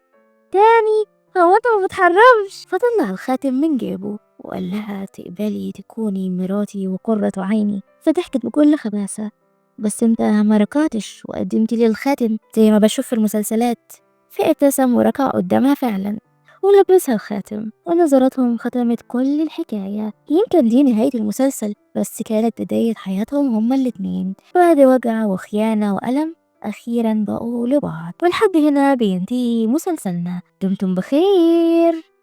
تاني؟ هو انت ما بتحرمش؟ فطلع الخاتم من جيبه وقال لها: تقبلي تكوني مراتي وقرة عيني؟ فضحكت بكل خباثة: بس انت ما ركعتش وقدمت لي الخاتم زي ما بشوف في المسلسلات. فابتسم وركع قدامها فعلا ولبسها الخاتم، ونظراتهم ختمت كل الحكاية. يمكن دي نهاية المسلسل، بس كانت بداية حياتهم هما الاتنين. بعد وجع وخيانة وألم أخيرا بقوا لبعض. والحد هنا بينتهي مسلسلنا. دمتم بخير.